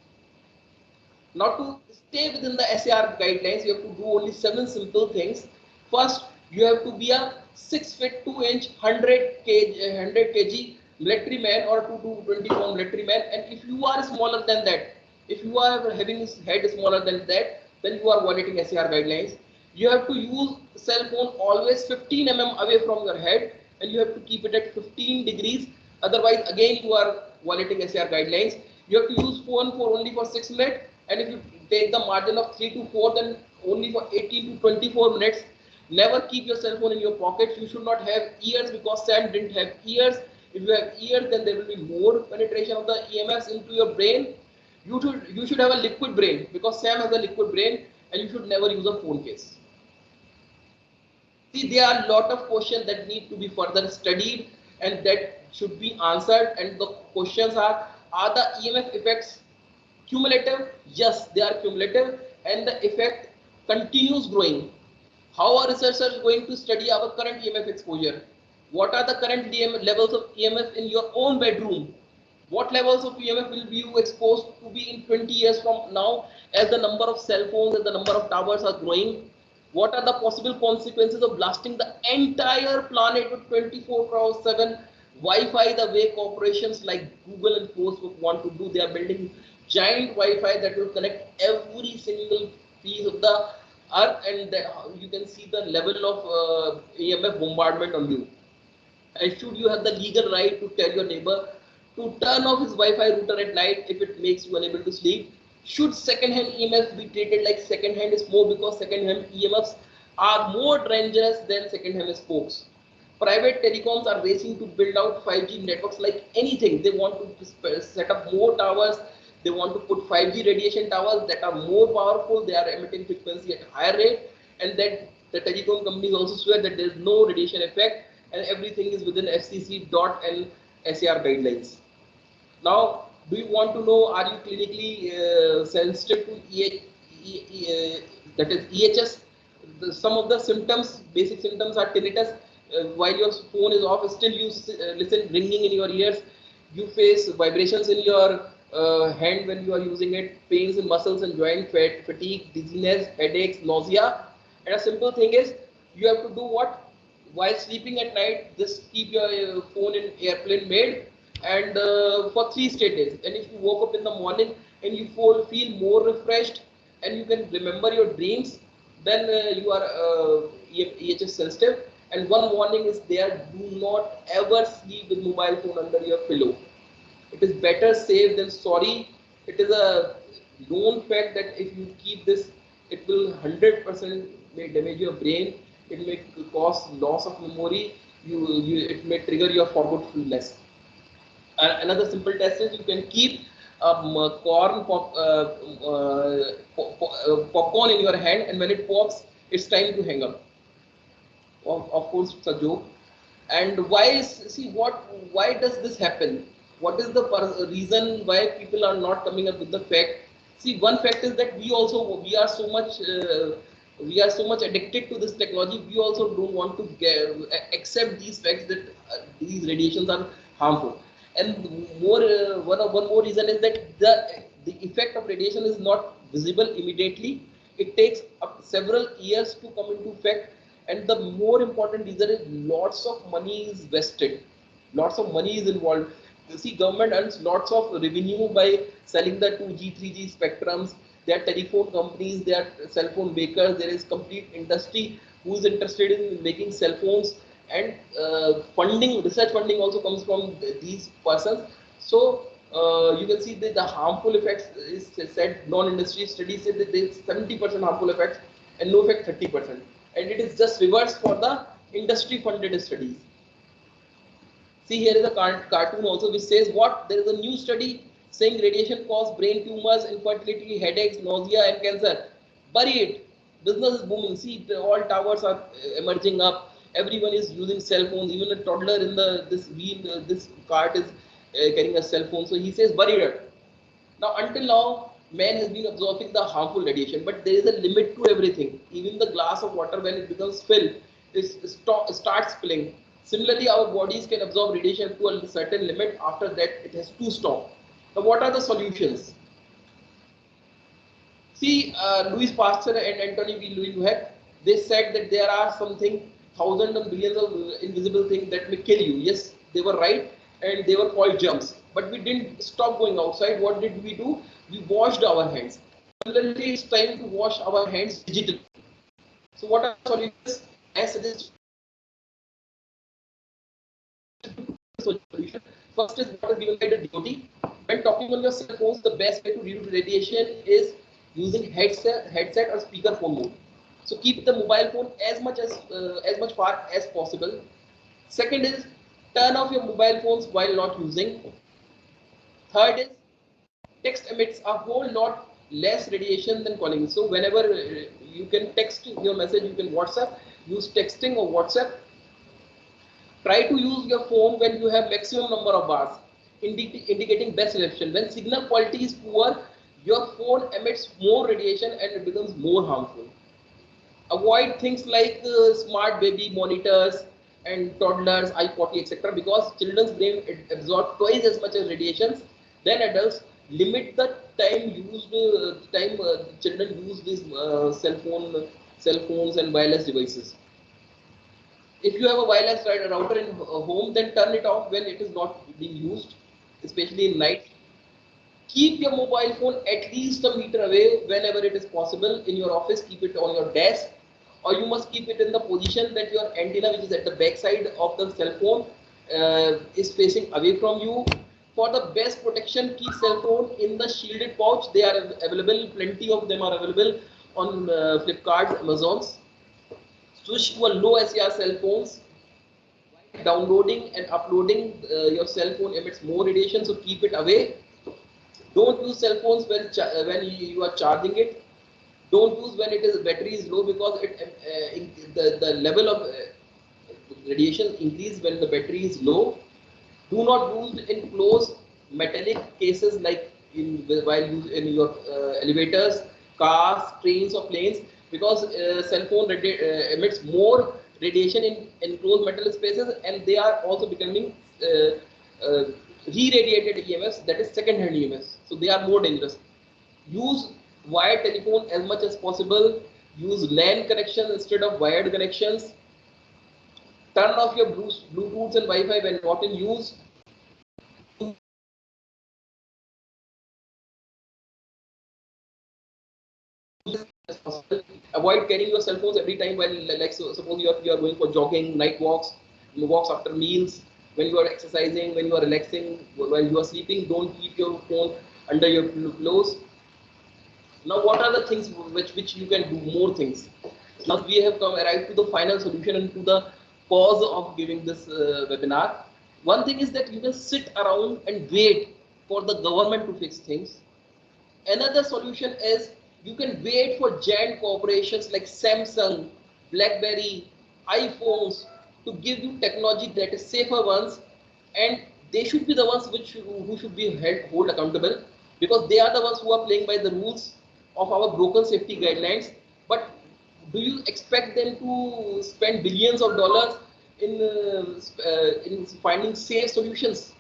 Now, to stay within the SAR guidelines, you have to do only 7 simple things. First, you have to be a 6 feet 2 inch, 100 kg military man or 220 pound military man. And if you are smaller than that, if you are having his head smaller than that, then you are violating SAR guidelines. You have to use cell phone always 15 mm away from your head, and you have to keep it at 15 degrees. Otherwise, again, you are violating SAR guidelines. You have to use phone for only for 6 minutes, and if you take the margin of 3 to 4, then only for 18 to 24 minutes. Never keep your cell phone in your pocket. You should not have ears because Sam didn't have ears. If you have ears, then there will be more penetration of the EMFs into your brain. You should have a liquid brain because Sam has a liquid brain, and you should never use a phone case. See, there are a lot of questions that need to be further studied and that should be answered. And the questions are the EMF effects cumulative? Yes, they are cumulative, and the effect continues growing. How are researchers going to study our current EMF exposure? What are the current levels of EMF in your own bedroom? What levels of EMF will be you exposed to be in 20 years from now as the number of cell phones and the number of towers are growing? What are the possible consequences of blasting the entire planet with 24/7 Wi-Fi the way corporations like Google and Facebook want to do? They are building giant Wi-Fi that will connect every single piece of the earth, and you can see the level of EMF bombardment on you. And should you have the legal right to tell your neighbor to turn off his Wi-Fi router at night if it makes you unable to sleep? Should second-hand EMFs be treated like second-hand smoke because second-hand EMFs are more dangerous than second-hand spokes? Private telecoms are racing to build out 5G networks like anything. They want to set up more towers. They want to put 5G radiation towers that are more powerful. They are emitting frequency at higher rate, and that the telecom companies also swear that there is no radiation effect and everything is within FCC dot and SAR guidelines. Now, do you want to know, are you clinically sensitive to that is EHS? Some of the symptoms, basic symptoms are tinnitus. While your phone is off, still you listen ringing in your ears. You face vibrations in your hand when you are using it, pains in muscles and joint, fatigue, dizziness, headaches, nausea. And a simple thing is, you have to do what? While sleeping at night, just keep your phone in airplane mode and for 3 straight days. And if you woke up in the morning and you feel more refreshed and you can remember your dreams, then you are EHS sensitive. And one warning is there: do not ever sleep with mobile phone under your pillow. It is better safe than sorry. It is a known fact that if you keep this, it will 100% may damage your brain. It may cause loss of memory. It may trigger your forgetfulness. Another simple test is you can keep popcorn in your hand, and when it pops, it's time to hang up. Of course, it's a joke. And why does this happen? What is the reason why people are not coming up with the fact? See, one fact is that we are so much addicted to this technology. We also don't want to accept these facts that these radiations are harmful. And one more reason is that the effect of radiation is not visible immediately. It takes up several years to come into effect. And the more important reason is lots of money is vested, lots of money is involved. You see, government earns lots of revenue by selling the 2G, 3G spectrums. There are telephone companies, there are cell phone makers, there is complete industry who is interested in making cell phones, and research funding also comes from these persons. So you can see that the harmful effects is said, non-industry studies say that there is 70% harmful effects and no effect 30%. And it is just reversed for the industry funded studies. See, here is a cartoon also which says what? There is a new study saying radiation causes brain tumors, infertility, headaches, nausea and cancer. Bury it. Business is booming. See, all towers are emerging up. Everyone is using cell phones. Even a toddler in this cart is carrying a cell phone. So he says bury it. Now, until now, man has been absorbing the harmful radiation, but there is a limit to everything. Even the glass of water, when it becomes filled, it starts spilling. Similarly, our bodies can absorb radiation to a certain limit. After that, it has to stop. Now, what are the solutions? See, Louis Pasteur and Anthony V. Louis, they said that there are something thousands and billions of invisible things that may kill you. Yes, they were right, and they were called germs. But we didn't stop going outside. What did we do? We washed our hands. Similarly, it's time to wash our hands digitally. So, what are the solutions? I suggest solution. First is what is given by the DoD. When talking on your cell phones, the best way to reduce radiation is using headset or speakerphone mode. So keep the mobile phone as much far as possible. Second is turn off your mobile phones while not using. Third is text emits a whole lot less radiation than calling. So whenever you can text your message, you can WhatsApp, use texting or WhatsApp. Try to use your phone when you have maximum number of bars, indicating best reception. When signal quality is poor, your phone emits more radiation and it becomes more harmful. Avoid things like smart baby monitors and toddlers, iPotty, etc. because children's brain absorb twice as much as radiations than adults. Limit the time used, children use these cell phones and wireless devices. If you have a wireless router in home, then turn it off when it is not being used, especially in night. Keep your mobile phone at least a meter away whenever it is possible. In your office, keep it on your desk, or you must keep it in the position that your antenna, which is at the back side of the cell phone, is facing away from you. For the best protection, keep cell phone in the shielded pouch. They are available, plenty of them are available on Flipkart, Amazon's. Switch to a low SAR cell phones. Downloading and uploading your cell phone emits more radiation, so keep it away. Don't use cell phones when you are charging it. Don't use when battery is low because the level of radiation increase when the battery is low. Do not use in closed metallic cases like while in your elevators, cars, trains or planes, because cell phone emits more radiation in enclosed metal spaces, and they are also becoming re-radiated EMFs, that is second-hand EMFs. So they are more dangerous. Use wired telephone as much as possible. Use LAN connections instead of wired connections. Turn off your Bluetooth and Wi-Fi when not in use. Avoid carrying your cell phones every time while, like, suppose you are going for jogging, night walks, walks after meals, when you are exercising, when you are relaxing, while you are sleeping. Don't keep your phone under your pillows. Now, what are the things which you can do more things? Now we have arrived to the final solution and to the cause of giving this webinar. One thing is that you can sit around and wait for the government to fix things. Another solution is you can wait for giant corporations like Samsung, BlackBerry, iPhones to give you technology that is safer ones, and they should be the ones who should be held accountable, because they are the ones who are playing by the rules of our broken safety guidelines. But do you expect them to spend billions of dollars in finding safe solutions?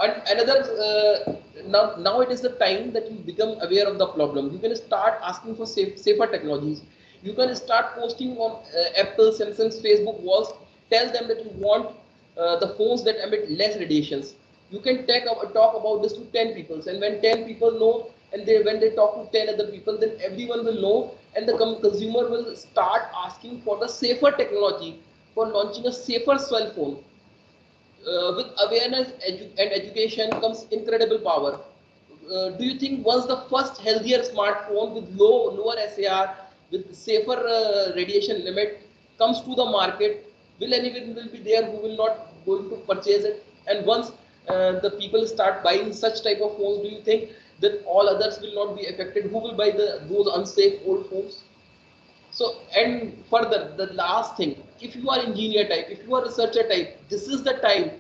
And another, now it is the time that you become aware of the problem. You can start asking for safer technologies. You can start posting on Apple, Samsung's Facebook walls. Tell them that you want the phones that emit less radiations. You can talk about this to 10 people, and when 10 people know, and when they talk to 10 other people, then everyone will know, and the consumer will start asking for the safer technology, for launching a safer cell phone. With awareness and education comes incredible power. Do you think once the first healthier smartphone with lower SAR, with safer radiation limit comes to the market, will anyone will be there who will not going to purchase it? And once the people start buying such type of phones, do you think that all others will not be affected? Who will buy those unsafe old phones? So, and further, the last thing, if you are engineer type, if you are researcher type, this is the time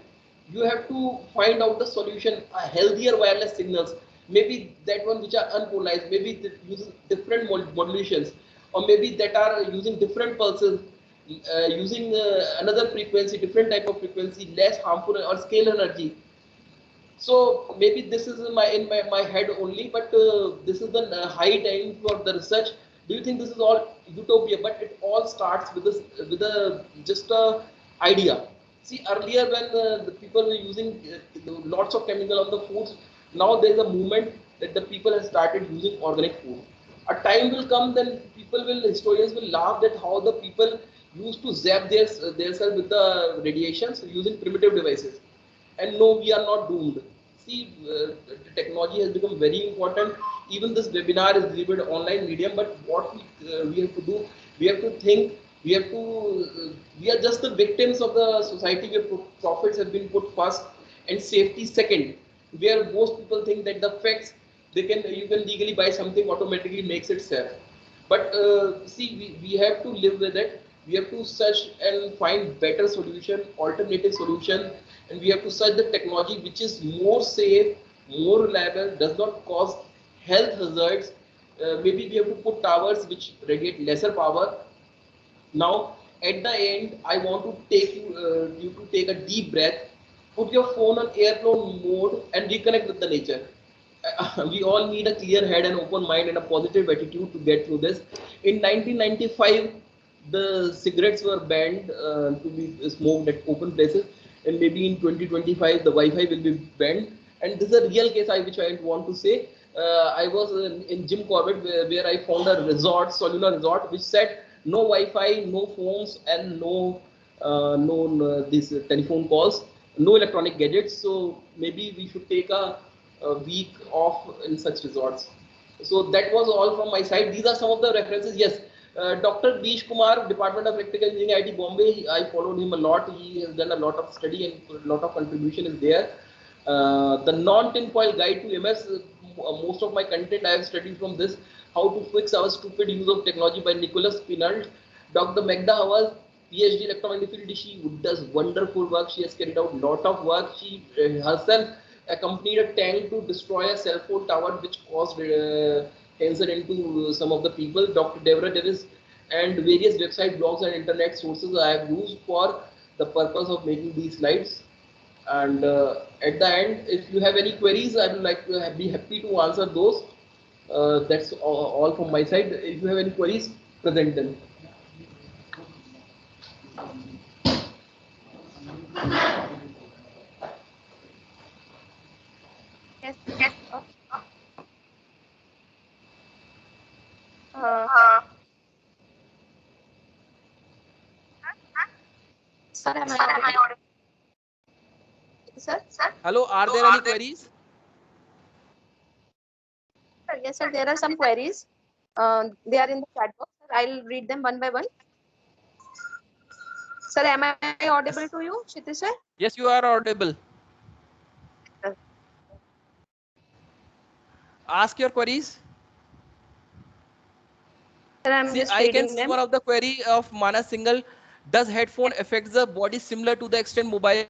you have to find out the solution, a healthier wireless signals, maybe that one which are unpolarized, maybe using different modulations, or maybe that are using different pulses, using another frequency, different type of frequency, less harmful or scale energy. So maybe this is in my head only, but this is the high time for the research. Do you think this is all utopia? But it all starts with this, with a just a idea. See, earlier when the people were using lots of chemical on the foods, now there is a movement that the people have started using organic food. A time will come, then historians will laugh at how the people used to zap their self with the radiations using primitive devices. And no, we are not doomed. see, the technology has become very important. Even this webinar is delivered online medium, but what we have to do, we have to think, we have to, we are just the victims of the society where profits have been put first and safety second, where most people think that the facts, you can legally buy something automatically makes it safe. But see, we have to live with it. We have to search and find better solution, alternative solution, and we have to search the technology which is more safe, more reliable, does not cause health hazards. Maybe we have to put towers which radiate lesser power. Now, at the end, I want to take you to take a deep breath, put your phone on airplane mode, and reconnect with the nature. We all need a clear head and open mind and a positive attitude to get through this. In 1995, the cigarettes were banned to be smoked at open places, and maybe in 2025 the Wi-Fi will be banned. And this is a real case which I want to say. I was in Jim Corbett where I found a resort, cellular resort, which said no Wi-Fi, no phones, and no these telephone calls, no electronic gadgets. So maybe we should take a week off in such resorts. So that was all from my side. These are some of the references. Yes, Dr. Bish Kumar, Department of Electrical Engineering, IIT Bombay. I followed him a lot. He has done a lot of study and a lot of contribution is there. The non-tinfoil guide to MS. Most of my content I have studied from this. How to fix our stupid use of technology by Nicholas Pinalt. Dr. Megda Hawaz, PhD electromagnetic field. She does wonderful work. She has carried out a lot of work. She herself accompanied a tank to destroy a cell phone tower which caused cancer into some of the people. Dr. Deborah Davis and various website blogs and internet sources I have used for the purpose of making these slides. And at the end, if you have any queries, I would like to be happy to answer those. That's all from my side. If you have any queries, present them. Yes. Sir, am I audible? Sir? Hello, are there any queries? Yes, sir. There are some queries. They are in the chat box. I'll read them one by one. Sir, am I audible to you, Kshitij sir? Yes, you are audible. Ask your queries. Sir, I'm See, just I can reading see them. one of the query of Manas Singhal. Does headphone affect the body similar to the extent mobile?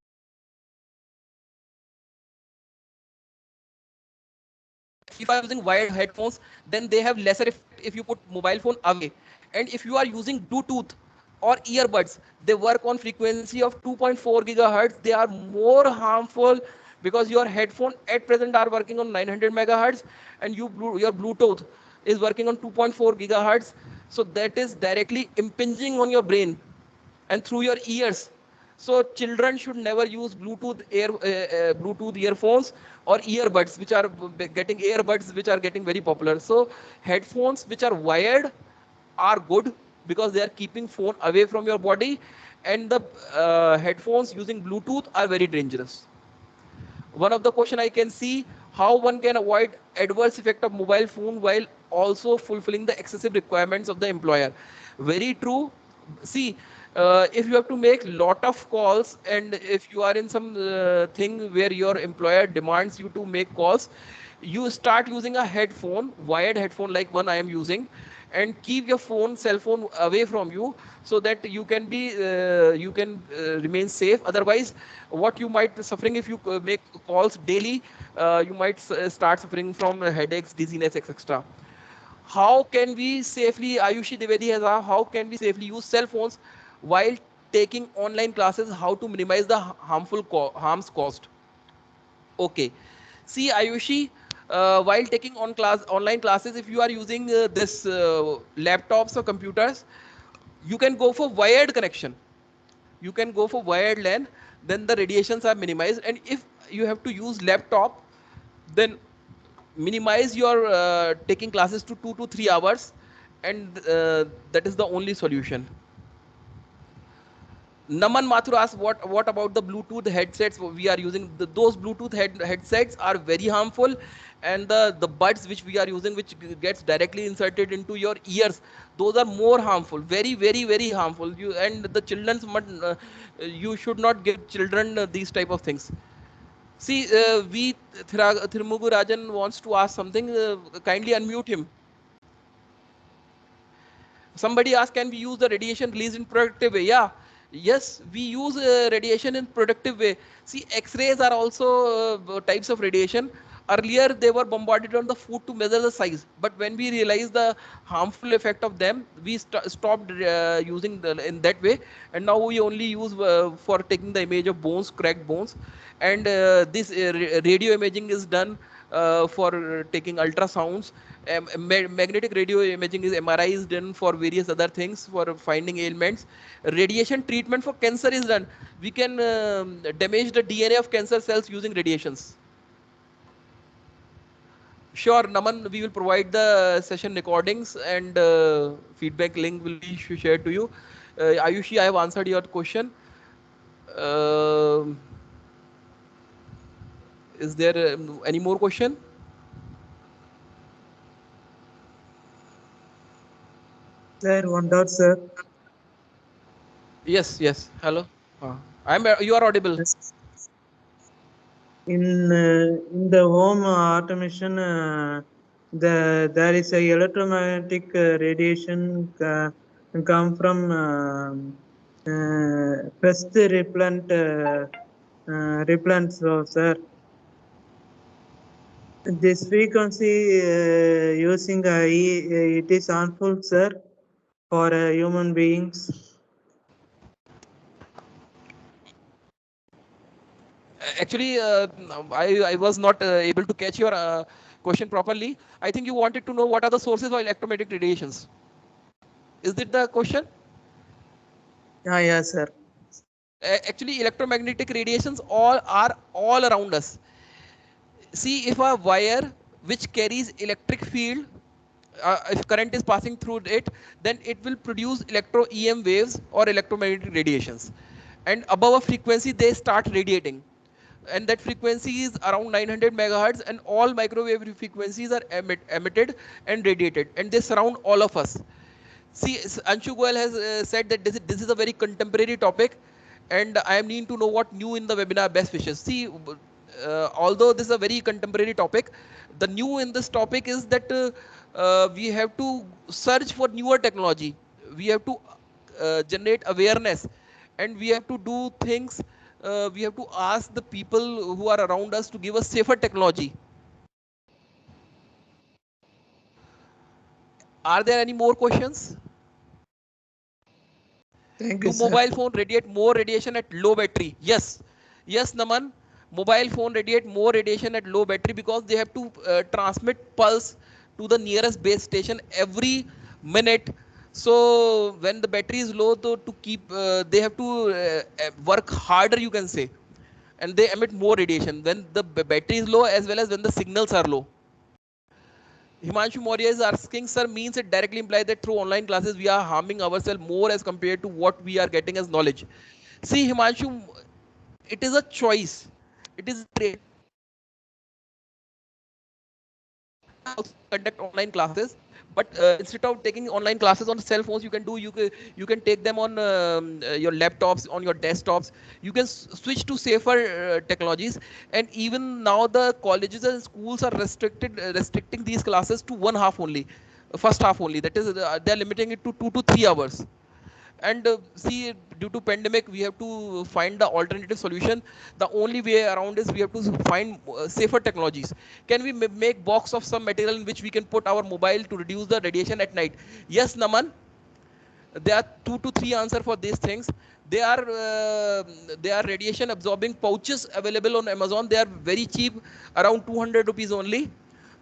If you are using wired headphones, then they have lesser effect if you put mobile phone away. And if you are using Bluetooth or earbuds, they work on frequency of 2.4 gigahertz. They are more harmful because your headphone at present are working on 900 megahertz, and your Bluetooth is working on 2.4 gigahertz. So that is directly impinging on your brain and through your ears. So children should never use Bluetooth earphones or earbuds, which are getting very popular. So headphones which are wired are good because they are keeping phone away from your body, and the headphones using Bluetooth are very dangerous. One of the question I can see, how one can avoid adverse effect of mobile phone while also fulfilling the excessive requirements of the employer. Very true. See, if you have to make lot of calls, and if you are in some thing where your employer demands you to make calls, you start using a headphone, wired headphone like one I am using, and keep your cell phone away from you, so that you can remain safe. Otherwise, what you might be suffering if you make calls daily, you might start suffering from headaches, dizziness, etc. How can we safely, Ayushi Dwivedi has asked, how can we safely use cell phones while taking online classes? How to minimize the harms caused? Okay. See, Ayushi, while taking online classes, if you are using this laptops or computers, you can go for wired connection. You can go for wired LAN, then the radiations are minimized. And if you have to use laptop, then minimize your taking classes to 2 to 3 hours, and that is the only solution. Naman Mathur asked, what about the Bluetooth headsets we are using? Those Bluetooth headsets are very harmful, and the buds which we are using, which gets directly inserted into your ears, those are more harmful, very, very, very harmful. And the children's, you should not give children these type of things. See, Thirumugu Rajan wants to ask something. Kindly unmute him. Somebody asked, can we use the radiation released in productive way? Yeah, yes, we use radiation in productive way. See, X-rays are also types of radiation. Earlier, they were bombarded on the food to measure the size. But when we realized the harmful effect of them, we stopped using in that way. And now we only use for taking the image of bones, cracked bones. And this radio imaging is done for taking ultrasounds. Magnetic radio imaging is MRI is done for various other things, for finding ailments. Radiation treatment for cancer is done. We can damage the DNA of cancer cells using radiations. Sure, Naman, we will provide the session recordings, and feedback link will be shared to you. Ayushi, I have answered your question. Uh, is there any more question? Sir, one doubt, sir. Yes, yes. Hello. You are audible. In the home automation, there is a electromagnetic radiation come from pest repellent. So, sir, this frequency using it is harmful, sir, for human beings. Actually, I was not able to catch your question properly. I think you wanted to know what are the sources of electromagnetic radiations. Is it the question? Yeah, sir. Actually, electromagnetic radiations are all around us. See, if a wire which carries electric field, if current is passing through it, then it will produce electro EM waves or electromagnetic radiations. And above a frequency, they start radiating. And that frequency is around 900 megahertz, and all microwave frequencies are emitted and radiated, and they surround all of us. See, Anshu Goel has said that this is a very contemporary topic, and I am needing to know what new in the webinar. Best wishes. See, although this is a very contemporary topic, the new in this topic is that we have to search for newer technology. We have to generate awareness, and we have to do things. We have to ask the people who are around us to give us safer technology. Are there any more questions? Thank you, Do sir. mobile phone radiate more radiation at low battery? Yes. Yes, Naman. Mobile phone radiate more radiation at low battery because they have to transmit pulse to the nearest base station every minute. So when the battery is low, to keep they have to work harder, you can say, and they emit more radiation when the battery is low as well as when the signals are low. Himanshu Maurya is asking, sir, means it directly implies that through online classes we are harming ourselves more as compared to what we are getting as knowledge. See, Himanshu, it is a choice. It is conduct online classes, but instead of taking online classes on cell phones, you can take them on your laptops, on your desktops. You can switch to safer technologies, and even now the colleges and schools are restricting these classes to one half only, first half only. That is, they are limiting it to 2 to 3 hours. And see, due to pandemic, we have to find the alternative solution. The only way around is we have to find safer technologies. Can we make box of some material in which we can put our mobile to reduce the radiation at night? Yes, Naman. There are 2 to 3 answer for these things. They are radiation absorbing pouches available on Amazon. They are very cheap, around 200 rupees only.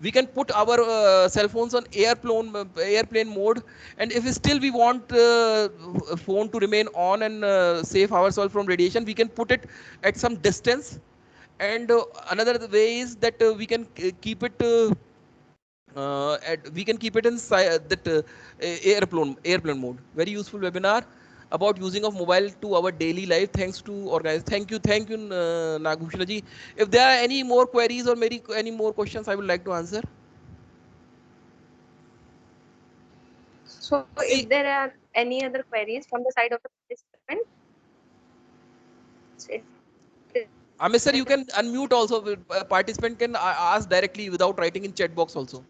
We can put our cell phones on airplane mode, and if still we want phone to remain on and save ourselves from radiation, we can put it at some distance. And another way is that we can keep it we can keep it in that airplane mode. Very useful webinar. about using of mobile to our daily life. Thanks to organize. Thank you, Nagbhushan ji. If there are any more queries or maybe any more questions, I would like to answer. So See, if there are any other queries from the side of the participant, Amit sir, you can unmute also. Participant can ask directly without writing in chat box also.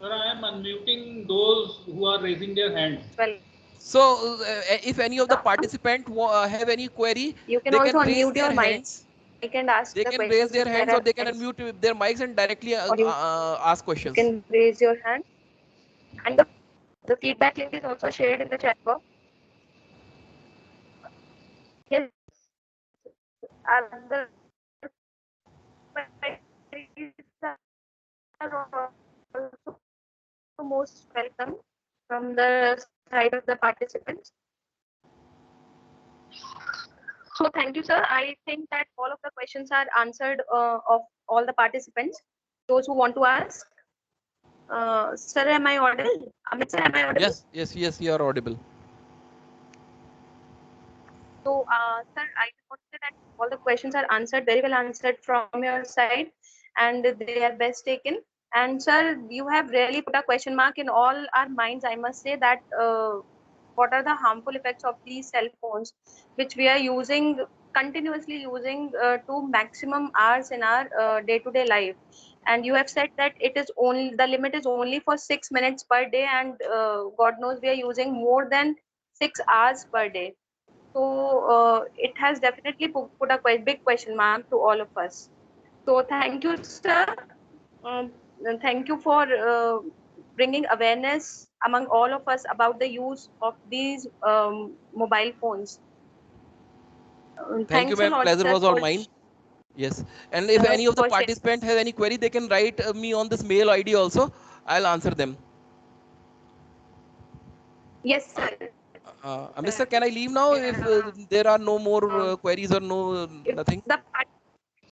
Sir, I am unmuting those who are raising their hands. well, So if any of the participant have any query, you can they also can raise unmute their your mic hands. and ask They the can raise questions their if there hands or are they can any. unmute their mics and directly Or ask you questions. can raise your hand. And the feedback link is also shared in the chat box. Yes, other queries are also most welcome from the side of the participants. So thank you, sir. I think that all of the questions are answered of all the participants, those who want to ask. Sir, am I audible? Amit sir, am I audible? Yes, you are audible. So, sir, I want to say that all the questions are answered, very well answered from your side, and they are best taken. And sir, you have really put a question mark in all our minds. I must say that what are the harmful effects of these cell phones, which we are using continuously using to maximum hours in our day-to-day life. And you have said that it is only the limit is only for 6 minutes per day, and God knows we are using more than 6 hours per day. So it has definitely put a quite big question mark to all of us. So thank you, sir. And thank you for bringing awareness among all of us about the use of these mobile phones. Thank you, Thanks a ma'am. lot, Pleasure sir, was all mine. Yes. And if any of the for participant has any query, they can write me on this mail ID also. I'll answer them. yes, sir. Mr. Can I leave now if there are no more queries or no If nothing? the